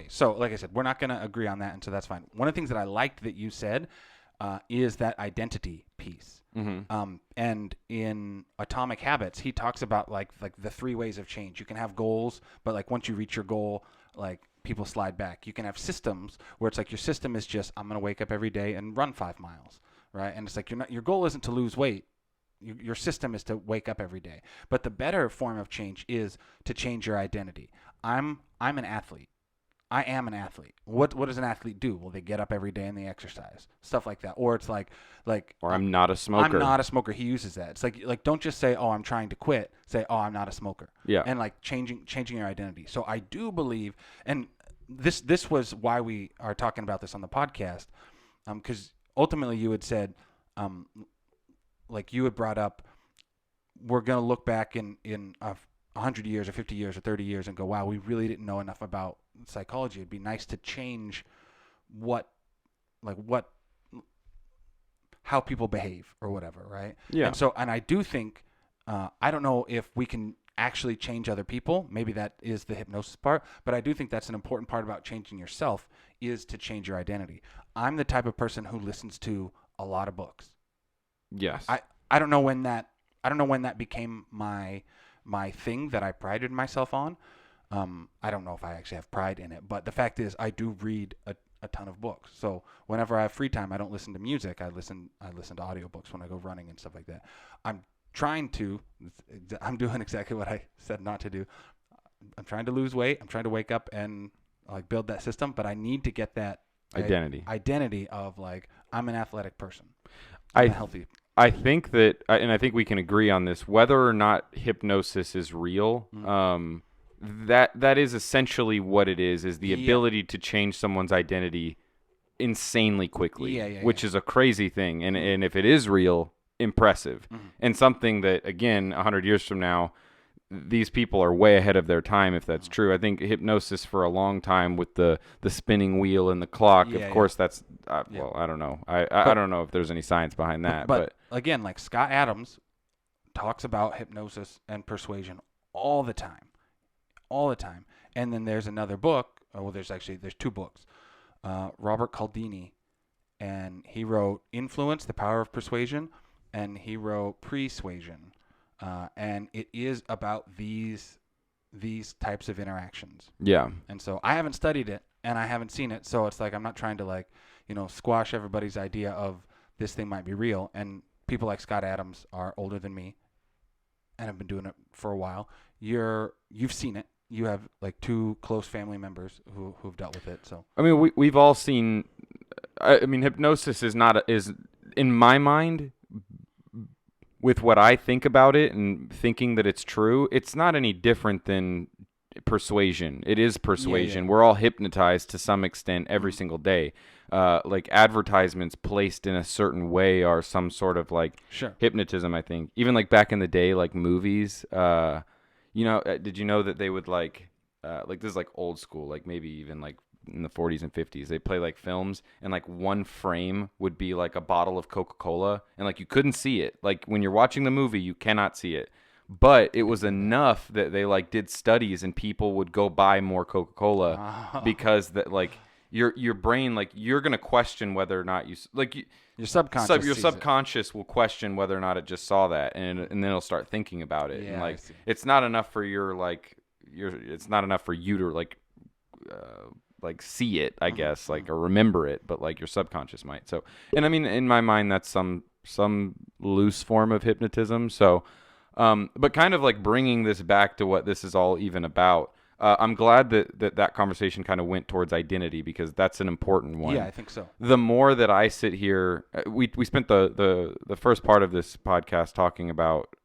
So like I said, we're not going to agree on that, and so that's fine. One of the things that I liked that you said is that identity piece. And in Atomic Habits, he talks about like the 3 ways of change. You can have goals, but like once you reach your goal, like people slide back. You can have systems where it's like your system is just, I'm going to wake up every day and run 5 miles, right? And it's like your goal isn't to lose weight. Your system is to wake up every day. But the better form of change is to change your identity. I'm an athlete. I am an athlete. What does an athlete do? Well, they get up every day and they exercise, stuff like that. Or it's like, or I'm not a smoker. I'm not a smoker. He uses that. It's like don't just say, oh, I'm trying to quit. Say, oh, I'm not a smoker. Yeah. And like changing your identity. So I do believe, and this was why we are talking about this on the podcast, because ultimately you had said, like you had brought up, we're gonna look back in 100 years or 50 years or 30 years and go, wow, we really didn't know enough about psychology. It'd be nice to change how people behave or whatever, right? Yeah. And I do think, I don't know if we can actually change other people. Maybe that is the hypnosis part, but I do think that's an important part about changing yourself, is to change your identity. I'm the type of person who listens to a lot of books. Yes. I don't know when that became my thing that I prided myself on. I don't know if I actually have pride in it, but the fact is I do read a ton of books. So whenever I have free time, I don't listen to music. I listen to audiobooks when I go running and stuff like that. I'm doing exactly what I said not to do. I'm trying to lose weight. I'm trying to wake up and like build that system, but I need to get that identity of like, I'm an athletic person. I'm healthy. I think that, and I think we can agree on this, whether or not hypnosis is real, that is essentially what it is the ability to change someone's identity insanely quickly, which is a crazy thing. And if it is real, impressive. And something that, again, 100 years from now, these people are way ahead of their time if that's true. I think hypnosis for a long time with the spinning wheel and the clock, of course, that's, well, I don't know. I don't know if there's any science behind that. But again, like Scott Adams talks about hypnosis and persuasion all the time. And then there's another book. There's 2 books. Robert Cialdini, and he wrote Influence, The Power of Persuasion, and he wrote Persuasion. And it is about these types of interactions. Yeah. And so I haven't studied it and I haven't seen it. So it's like, I'm not trying to squash everybody's idea of this thing might be real. And people like Scott Adams are older than me and have been doing it for a while. You've seen it. You have like 2 close family members who've dealt with it. So I mean, we've all seen. I mean, hypnosis is in my mind with what I think about it and thinking that it's true, it's not any different than persuasion. It is persuasion. Yeah. We're all hypnotized to some extent every single day. Like advertisements placed in a certain way are some sort of like Sure. hypnotism, I think. Even like back in the day, like movies, did you know that they would like this is like old school, like maybe even like in the 40s and 50s, they play like films and like one frame would be like a bottle of Coca-Cola and like you couldn't see it. Like when you're watching the movie, you cannot see it. But it was enough that they like did studies and people would go buy more Coca-Cola because that like your brain, like you're going to question whether or not Your subconscious your sees subconscious will question whether or not it just saw that, and then it'll start thinking about it. Yeah, And I like see. it's not enough for it's not enough for you to like see it, I guess, like or remember it, but like your subconscious might. So, and I mean, in my mind, that's some loose form of hypnotism. So, but kind of like bringing this back to what this is all even about. I'm glad that conversation kind of went towards identity because that's an important one. Yeah, I think so. The more that I sit here, we spent the first part of this podcast talking about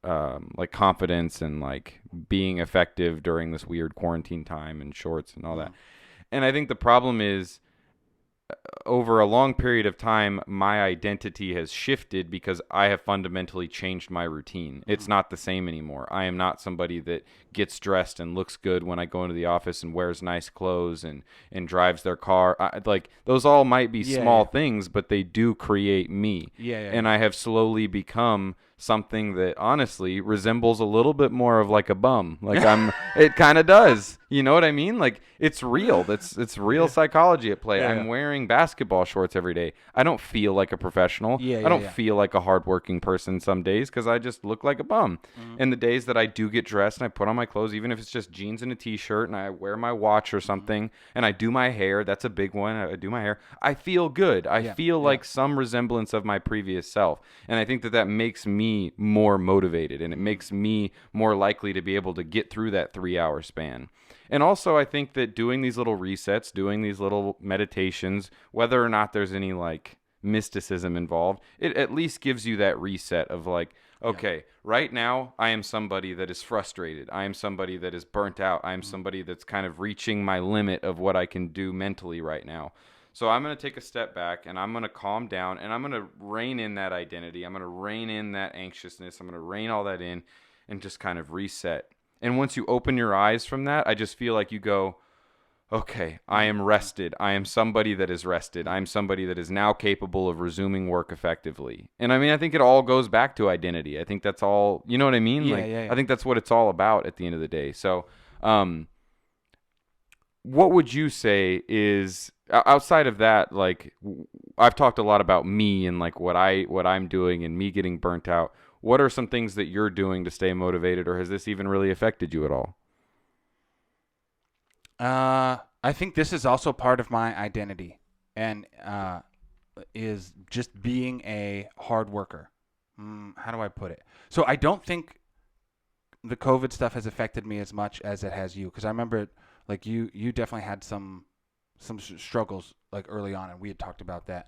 like confidence and like being effective during this weird quarantine time and shorts and all that. And I think the problem is over a long period of time, my identity has shifted because I have fundamentally changed my routine. It's not the same anymore. I am not somebody that gets dressed and looks good when I go into the office and wears nice clothes and drives their car. Like those all might be small things, but they do create me. And I have slowly become something that honestly resembles a little bit more of like a bum. Like it kind of does. You know what I mean? Like it's real. It's real psychology at play. I'm wearing basketball shorts every day. I don't feel like a professional. I don't feel like a hardworking person some days because I just look like a bum. And the days that I do get dressed and I put on my clothes, even if it's just jeans and a t-shirt and I wear my watch or something and I do my hair, that's a big one. I do my hair. I feel good. I feel like some resemblance of my previous self. And I think that makes me more motivated and it makes me more likely to be able to get through that 3-hour span. And also I think that doing these little resets, doing these little meditations, whether or not there's any like mysticism involved, it at least gives you that reset of like, okay, right now I am somebody that is frustrated. I am somebody that is burnt out. I am somebody that's kind of reaching my limit of what I can do mentally right now. So I'm going to take a step back and I'm going to calm down and I'm going to rein in that identity. I'm going to rein in that anxiousness. I'm going to rein all that in and just kind of reset. And once you open your eyes from that, I just feel like you go, okay, I am rested. I am somebody that is rested. I am somebody that is now capable of resuming work effectively. And I mean, I think it all goes back to identity. I think that's all, you know what I mean? I think that's what it's all about at the end of the day. So, what would you say is outside of that? Like, I've talked a lot about me and like what I'm doing and me getting burnt out. What are some things that you're doing to stay motivated, or has this even really affected you at all? I think this is also part of my identity, and is just being a hard worker. How do I put it? So I don't think the COVID stuff has affected me as much as it has you, because I remember like you definitely had some struggles like early on, and we had talked about that.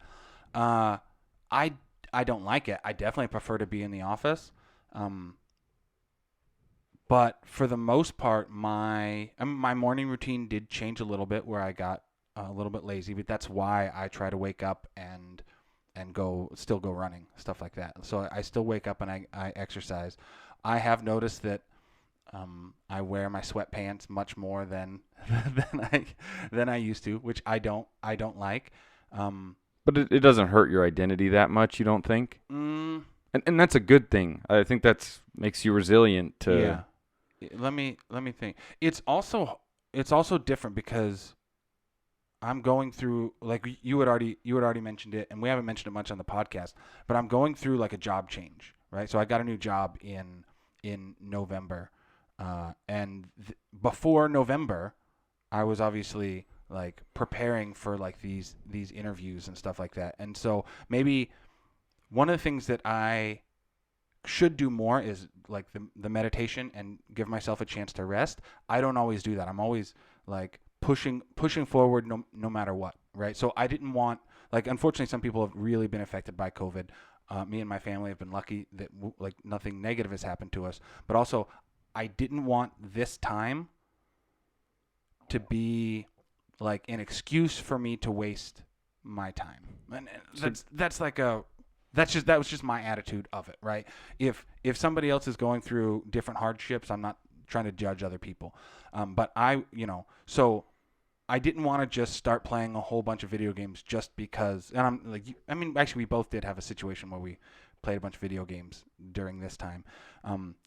I don't like it. I definitely prefer to be in the office. But for the most part, my morning routine did change a little bit, where I got a little bit lazy. But that's why I try to wake up and still go running, stuff like that. So I still wake up and I exercise. I have noticed that I wear my sweatpants much more than than I used to, which I don't like. But it doesn't hurt your identity that much, you don't think? And that's a good thing. I think that's makes you resilient to. Yeah. Let me think. It's also different because I'm going through, like you had already mentioned it, and we haven't mentioned it much on the podcast, but I'm going through like a job change, right? So I got a new job in November, and before November, I was obviously like preparing for like these interviews and stuff like that. And so maybe one of the things that I should do more is like the meditation and give myself a chance to rest. I don't always do that. I'm always like pushing forward no matter what, right? So I didn't want, like, unfortunately some people have really been affected by COVID. Me and my family have been lucky that like nothing negative has happened to us. But also, I didn't want this time to be like an excuse for me to waste my time. And that was just my attitude of it, right? If somebody else is going through different hardships, I'm not trying to judge other people. But so I didn't want to just start playing a whole bunch of video games just because. And I'm like, I mean, actually, we both did have a situation where we played a bunch of video games during this time.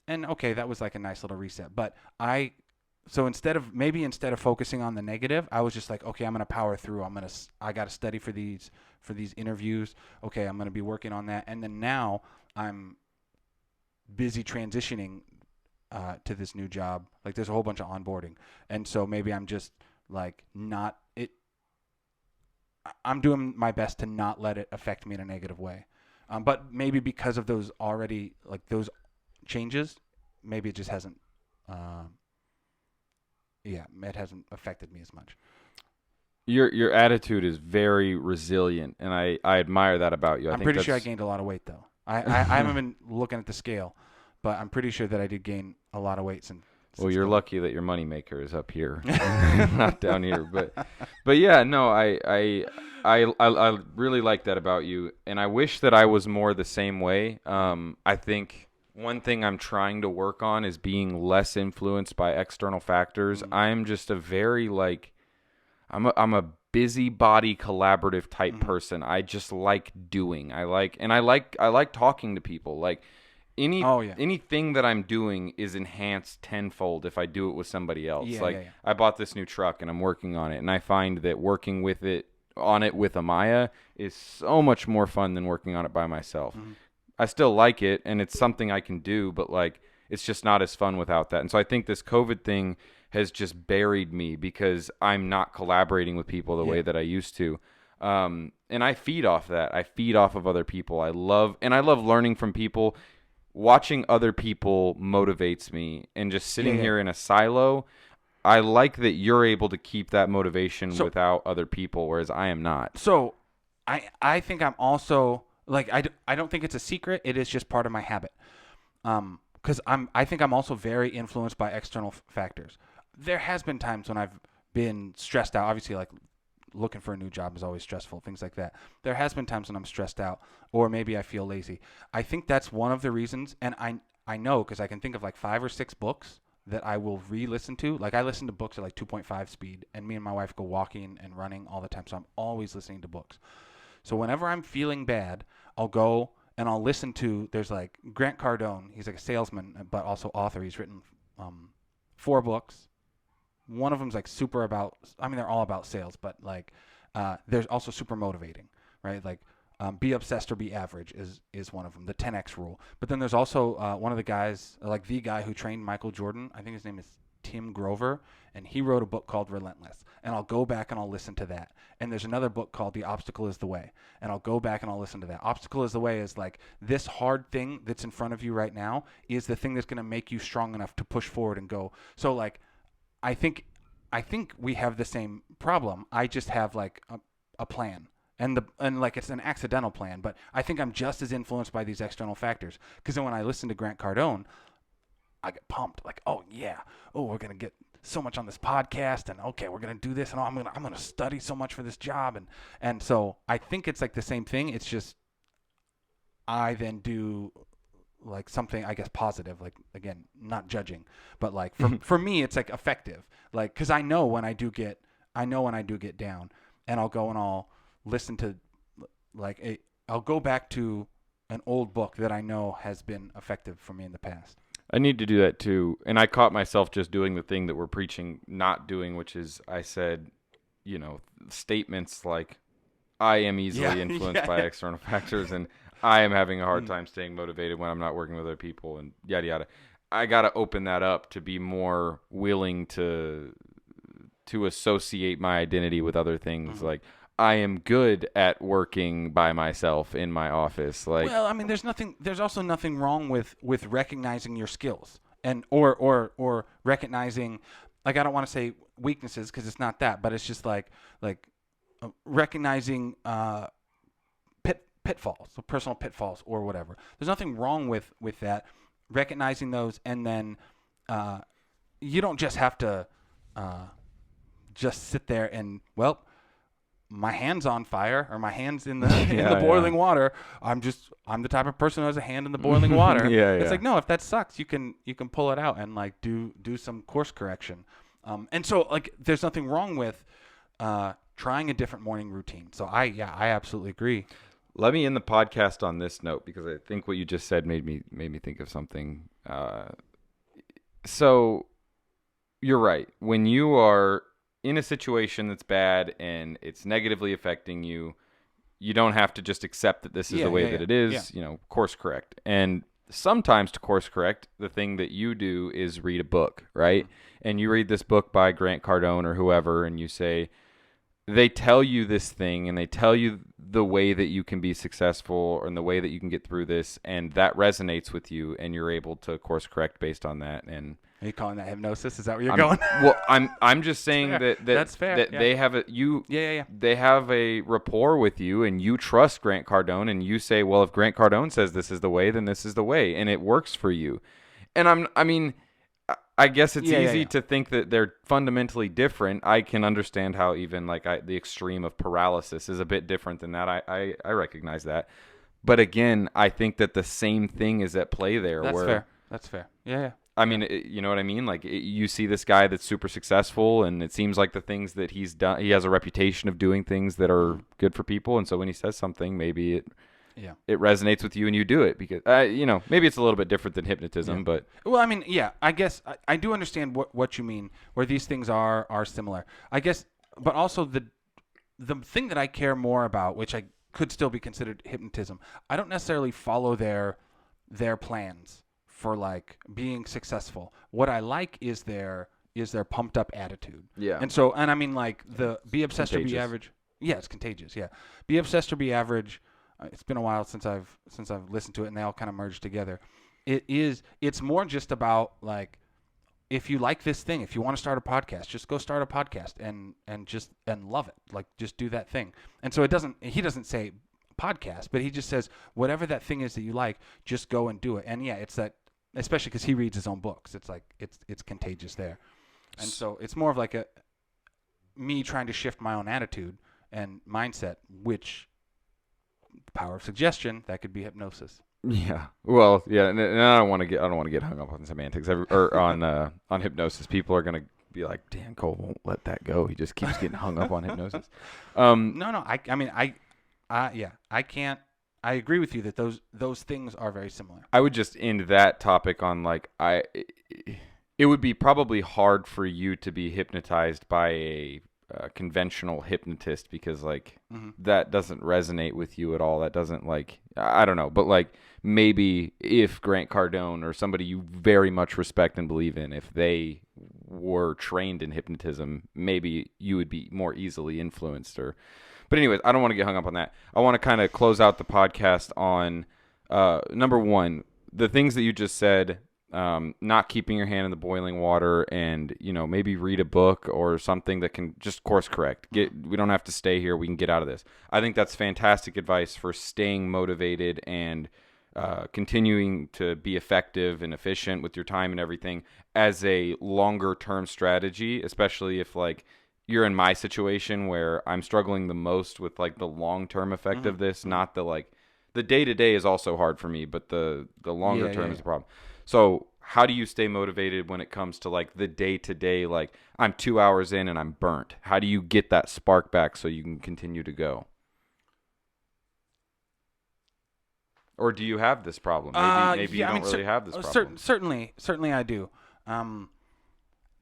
And okay, that was like a nice little reset. But so instead of focusing on the negative, I was just like, okay, I'm gonna power through. I gotta study for these interviews. Okay, I'm gonna be working on that. And then now I'm busy transitioning to this new job. Like there's a whole bunch of onboarding, and so maybe I'm just like not it. I'm doing my best to not let it affect me in a negative way. But maybe because of those already like those changes, maybe it just hasn't. It hasn't affected me as much. Your attitude is very resilient, and I admire that about you. I'm pretty sure I gained a lot of weight though. I haven't been looking at the scale, but I'm pretty sure that I did gain a lot of weight since. Well, you're lucky that your moneymaker is up here, not down here. But yeah, no, I really like that about you, and I wish that I was more the same way. I think one thing I'm trying to work on is being less influenced by external factors. Mm-hmm. I'm just a very I'm a busybody collaborative type person. I just like doing. I like talking to people. Like anything that I'm doing is enhanced tenfold if I do it with somebody else. I bought this new truck and I'm working on it, and I find that working with it with Amaya is so much more fun than working on it by myself. Mm-hmm. I still like it, and it's something I can do, but like it's just not as fun without that. And so I think this COVID thing has just buried me because I'm not collaborating with people the way that I used to. And I feed off that. I feed off of other people. I love learning from people. Watching other people motivates me, and just sitting here in a silo, I like that you're able to keep that motivation without other people, whereas I am not. So I think I'm also like I don't think it's a secret. It is just part of my habit. Because I think I'm also very influenced by external factors. There has been times when I've been stressed out. Obviously, like looking for a new job is always stressful, things like that. There has been times when I'm stressed out, or maybe I feel lazy. I think that's one of the reasons, and I know because I can think of like 5 or 6 books that I will re-listen to. Like I listen to books at like 2.5 speed, and me and my wife go walking and running all the time, so I'm always listening to books. So whenever I'm feeling bad, I'll go and I'll listen to, there's like Grant Cardone. He's like a salesman, but also author. He's written 4 books. One of them's like super about, I mean, they're all about sales, but like there's also super motivating, right? Like be obsessed or be average is one of them, the 10X rule. But then there's also one of the guys, like the guy who trained Michael Jordan. I think his name is Tim Grover, and he wrote a book called Relentless. And I'll go back and I'll listen to that. And there's another book called The Obstacle is the Way, and I'll go back and I'll listen to that. Obstacle is the Way is like this hard thing that's in front of you right now is the thing that's going to make you strong enough to push forward and go. So like I think we have the same problem. I just have like a plan. And like it's an accidental plan, but I think I'm just as influenced by these external factors. Because then when I listen to Grant Cardone, I get pumped. Like, oh yeah, we're gonna get so much on this podcast, and okay, we're gonna do this, and I'm gonna study so much for this job, and so I think it's like the same thing. It's just I then do like something, I guess, positive. Like again, not judging, but like for me, it's like effective. Like because I know when I do get down, and I'll go and I'll listen to I'll go back to an old book that I know has been effective for me in the past. I need to do that too. And I caught myself just doing the thing that we're preaching not doing, which is I said, statements like I am easily influenced by external factors, and I am having a hard time staying motivated when I'm not working with other people, and yada yada. I got to open that up to be more willing to associate my identity with other things. Like I am good at working by myself in my office. Like, well, I mean, there's also nothing wrong with recognizing your skills and or recognizing, like, I don't want to say weaknesses because it's not that, but it's just like recognizing pitfalls, so personal pitfalls or whatever. There's nothing wrong with that. Recognizing those, and then you don't just have to just sit there and, well, my hand's on fire or my hand's in the in the boiling water. I'm the type of person who has a hand in the boiling water. It's like, no, if that sucks, you can pull it out and like do some course correction. And so like there's nothing wrong with trying a different morning routine. So I absolutely agree. Let me end the podcast on this note, because I think what you just said made me think of something. So you're right. When you are in a situation that's bad and it's negatively affecting you, you don't have to just accept that this is the way that it is. Course correct. And sometimes to course correct, the thing that you do is read a book, right? Mm-hmm. And you read this book by Grant Cardone or whoever, and you say, they tell you this thing and they tell you the way that you can be successful and the way that you can get through this, and that resonates with you, and you're able to course correct based on that. And are you calling that hypnosis? Is that where you're going? Well, I'm just saying that's fair. That they have they have a rapport with you, and you trust Grant Cardone, and you say, well, if Grant Cardone says this is the way, then this is the way, and it works for you. And I guess it's easy to think that they're fundamentally different. I can understand how even like the extreme of paralysis is a bit different than that. I recognize that. But again, I think that the same thing is at play there. That's fair. Yeah. I mean, you know what I mean? Like you see this guy that's super successful, and it seems like the things that he's done, he has a reputation of doing things that are good for people. And so when he says something, maybe it resonates with you and you do it because, maybe it's a little bit different than hypnotism, but. Well, I mean, I guess I do understand what you mean, where these things are similar. I guess, but also the thing that I care more about, which I could still be considered hypnotism, I don't necessarily follow their plans for like being successful. What I like is their pumped up attitude. Yeah. And I mean like the be obsessed or be average. Yeah, it's contagious. Yeah. Be obsessed or be average. It's been a while since I've listened to it, and they all kind of merge together. It's more just about like, if you like this thing, if you want to start a podcast, just go start a podcast and love it. Like just do that thing. And so he doesn't say podcast, but he just says whatever that thing is that you like, just go and do it. And yeah, it's that, especially because he reads his own books. It's like it's contagious there. And so it's more of like me trying to shift my own attitude and mindset, which the power of suggestion, that could be hypnosis. Yeah. Well, yeah, and I don't want to get hung up on semantics or on hypnosis. People are gonna be like, "Dan Cole won't let that go. He just keeps getting hung up on hypnosis." No. I can't. I agree with you that those things are very similar. I would just end that topic on like it would be probably hard for you to be hypnotized by a conventional hypnotist because like that doesn't resonate with you at all. That doesn't like, I don't know, but like maybe if Grant Cardone or somebody you very much respect and believe in, if they were trained in hypnotism, maybe you would be more easily influenced. But anyways, I don't want to get hung up on that. I want to kind of close out the podcast on number one, the things that you just said. Not keeping your hand in the boiling water, and maybe read a book or something that can just course correct. We don't have to stay here. We can get out of this. I think that's fantastic advice for staying motivated and continuing to be effective and efficient with your time and everything as a longer term strategy, especially if like you're in my situation where I'm struggling the most with like the long term effect of this, not the like the day to day is also hard for me, but the longer term is the problem. So how do you stay motivated when it comes to like the day to day, like I'm 2 hours in and I'm burnt? How do you get that spark back so you can continue to go? Or do you have this problem? Maybe you don't really have this problem. Certainly I do.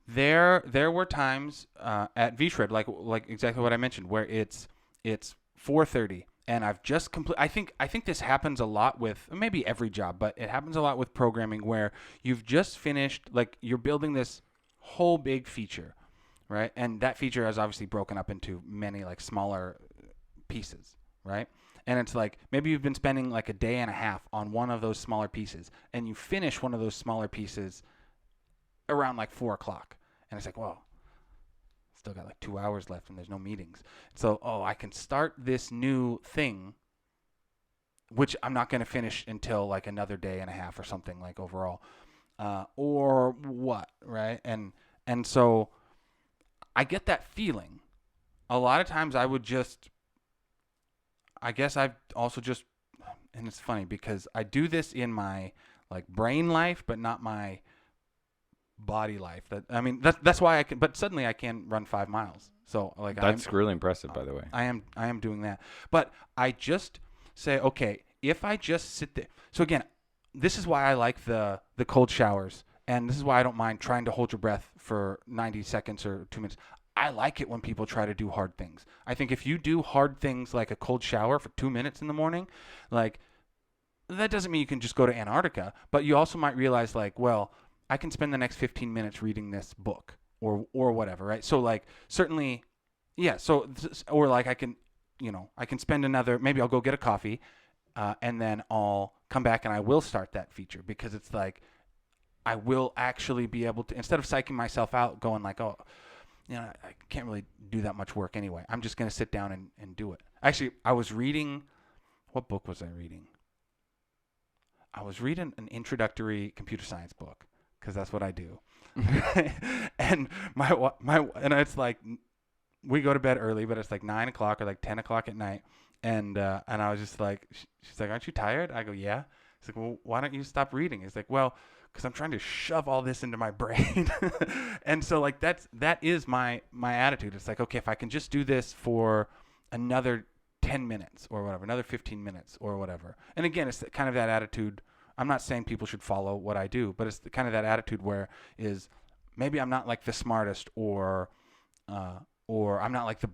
There were times at V-Shred, like exactly what I mentioned, where it's 4:30. And I've just I think this happens a lot with maybe every job, but it happens a lot with programming where you've just finished, like you're building this whole big feature, right? And that feature is obviously broken up into many like smaller pieces, right? And it's like maybe you've been spending like a day and a half on one of those smaller pieces, and you finish one of those smaller pieces around like 4:00, and it's like, whoa. Still got like 2 hours left and there's no meetings. So, I can start this new thing which I'm not going to finish until like another day and a half or something like overall, or what, right? And so I get that feeling. A lot of times I would just, I guess I've also just, and it's funny because I do this in my like brain life, but not my body life. That I mean, that's why I can. But suddenly I can run 5 miles. So like That's really impressive, by the way. I am doing that. But I just say, okay, if I just sit there. So again, this is why I like the cold showers, and this is why I don't mind trying to hold your breath for 90 seconds or 2 minutes. I like it when people try to do hard things. I think if you do hard things like a cold shower for 2 minutes in the morning, like that doesn't mean you can just go to Antarctica, but you also might realize like, well, I can spend the next 15 minutes reading this book or whatever, right? So like certainly, yeah. So or like I can, I can spend another. Maybe I'll go get a coffee, and then I'll come back and I will start that feature because it's like I will actually be able to, instead of psyching myself out, going like, oh, I can't really do that much work anyway. I'm just gonna sit down and do it. Actually, I was reading. What book was I reading? I was reading an introductory computer science book because that's what I do. And and it's like we go to bed early, but it's like 9 o'clock or like 10 o'clock at night. And I was just like, she's like, aren't you tired? I go, yeah. She's like, well, why don't you stop reading? It's like, well, because I'm trying to shove all this into my brain. And so like that is my attitude. It's like, okay, if I can just do this for another 10 minutes or whatever, another 15 minutes or whatever. And again, it's kind of that attitude. I'm not saying people should follow what I do, but it's kind of that attitude where is maybe I'm not like the smartest or I'm not like the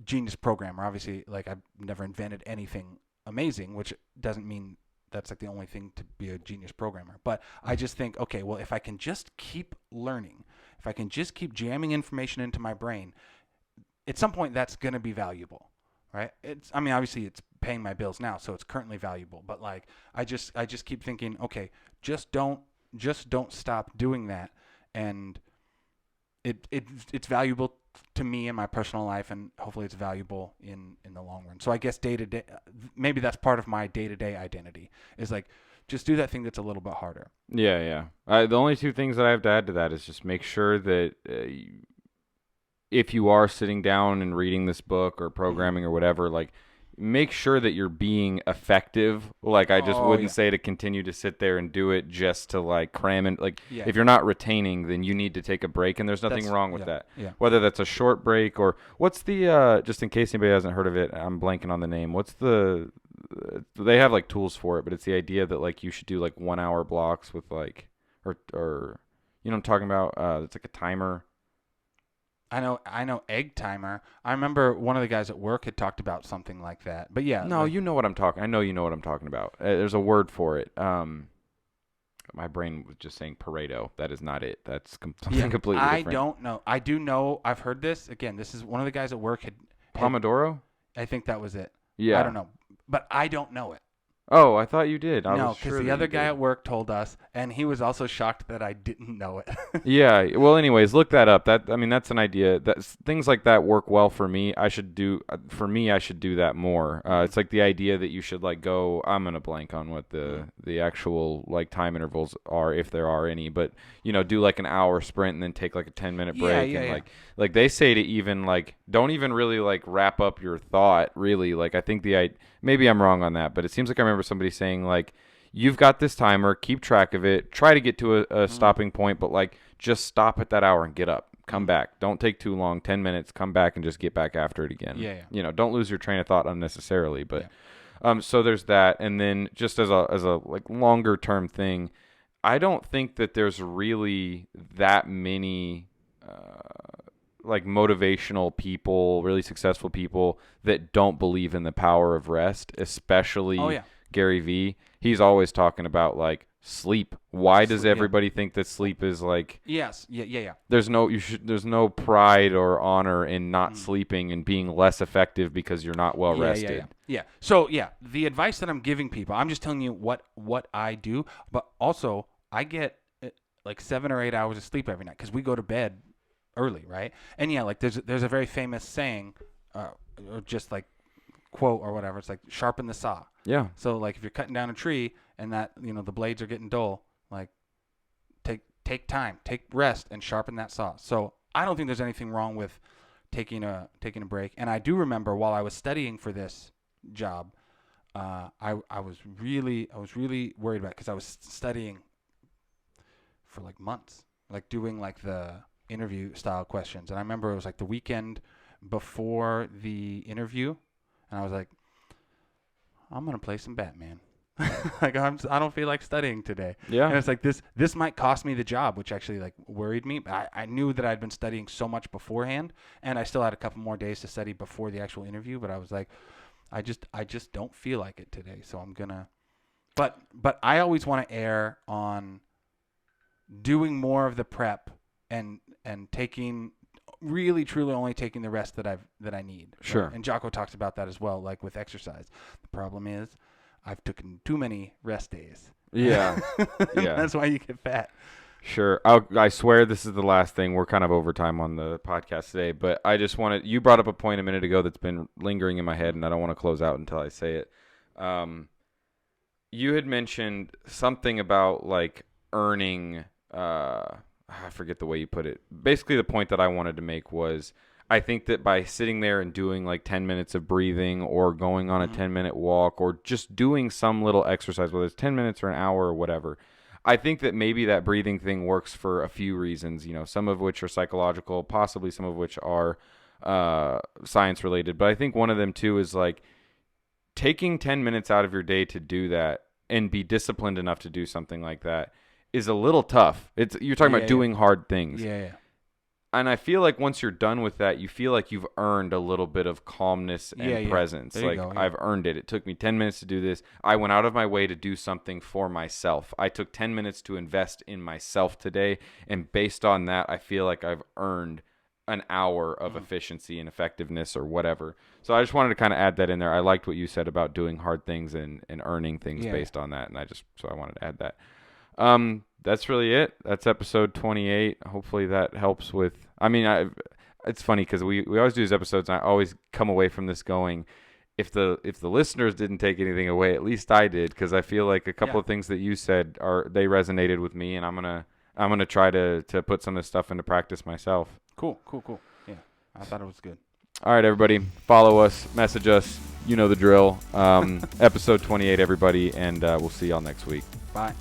genius programmer. Obviously, like I've never invented anything amazing, which doesn't mean that's like the only thing to be a genius programmer. But I just think, okay, well, if I can just keep learning, if I can just keep jamming information into my brain, at some point that's going to be valuable, right? I mean, obviously it's paying my bills now, so it's currently valuable. But like, I just keep thinking, okay, just don't stop doing that, and it's valuable to me in my personal life, and hopefully it's valuable in the long run. So I guess day to day, maybe that's part of my day to day identity is like just do that thing that's a little bit harder. Yeah. The only two things that I have to add to that is just make sure that if you are sitting down and reading this book or programming or whatever, like make sure that you're being effective. Like I just wouldn't say to continue to sit there and do it just to like cram in. Like if you're not retaining, then you need to take a break, and there's nothing wrong with that. Yeah. Whether that's a short break or what's the just in case anybody hasn't heard of it, I'm blanking on the name. What's the they have like tools for it, but it's the idea that like you should do like 1 hour blocks with like or you know what I'm talking about? It's like a timer. I know egg timer. I remember one of the guys at work had talked about something like that. But yeah. No, you know what I'm talking. I know you know what I'm talking about. There's a word for it. My brain was just saying Pareto. That is not it. That's something completely different. I don't know. I do know. I've heard this. Again, this is one of the guys at work had Pomodoro? I think that was it. Yeah. I don't know. But I don't know it. Oh, I thought you did. No, because the other guy at work told us, and he was also shocked that I didn't know it. Yeah. Well, anyways, look that up. That's an idea. Things like that work well for me. I should do that more. It's like the idea that you should like go. I'm gonna blank on what the actual like time intervals are, if there are any. But do like an hour sprint and then take like a 10-minute break. Yeah. Like they say to even like don't even really like wrap up your thought. Really, like I think maybe I'm wrong on that, but it seems like I remember somebody saying like, you've got this timer, keep track of it, try to get to a stopping point, but like just stop at that hour and get up, come back. Don't take too long, 10 minutes, come back and just get back after it again. Yeah. Don't lose your train of thought unnecessarily, but so there's that. And then just as a like longer term thing, I don't think that there's really that many like motivational people, really successful people that don't believe in the power of rest, especially Gary Vee. He's always talking about like sleep. Why does everybody think that sleep is like Yes. Yeah. There's no pride or honor in not sleeping and being less effective because you're not well rested. Yeah. So the advice that I'm giving people, I'm just telling you what I do, but also I get like 7 or 8 hours of sleep every night because we go to bed early, right? And like there's a very famous saying, or just like quote or whatever. It's like sharpen the saw. Yeah. So like if you're cutting down a tree and that the blades are getting dull, like take time, take rest, and sharpen that saw. So I don't think there's anything wrong with taking a break. And I do remember while I was studying for this job, I was really worried about it because I was studying for like months, like doing like the interview style questions. And I remember it was like the weekend before the interview, and I was like, I'm gonna play some Batman. Like I don't feel like studying today. Yeah. And it's like this might cost me the job, which actually like worried me. I knew that I'd been studying so much beforehand, and I still had a couple more days to study before the actual interview. But I was like, I just don't feel like it today, so I'm gonna. But I always want to err on doing more of the prep and taking really truly only taking the rest that I need. Sure. Right? And Jocko talks about that as well, like with exercise. The problem is I've taken too many rest days. Yeah. Yeah. That's why you get fat. Sure. I swear this is the last thing. We're kind of over time on the podcast today, but I just wanted, you brought up a point a minute ago that's been lingering in my head, and I don't want to close out until I say it. You had mentioned something about like earning, I forget the way you put it. Basically, the point that I wanted to make was I think that by sitting there and doing like 10 minutes of breathing or going on a 10-minute walk or just doing some little exercise, whether it's 10 minutes or an hour or whatever, I think that maybe that breathing thing works for a few reasons, some of which are psychological, possibly some of which are science related. But I think one of them too is like taking 10 minutes out of your day to do that and be disciplined enough to do something like that is a little tough. You're talking about doing hard things. Yeah. And I feel like once you're done with that, you feel like you've earned a little bit of calmness and presence. There like you go, yeah. I've earned it. It took me 10 minutes to do this. I went out of my way to do something for myself. I took 10 minutes to invest in myself today. And based on that, I feel like I've earned an hour of efficiency and effectiveness or whatever. So I just wanted to kind of add that in there. I liked what you said about doing hard things and earning things based on that. And so I wanted to add that. That's really it. That's episode 28. Hopefully that helps with, it's funny because we always do these episodes and I always come away from this going, if the listeners didn't take anything away, at least I did, because I feel like a couple of things that you said they resonated with me, and I'm gonna try to put some of this stuff into practice myself. Cool. Yeah, I thought it was good. All right, everybody, follow us, message us, you know the drill. Episode 28, everybody, and we'll see y'all next week. Bye.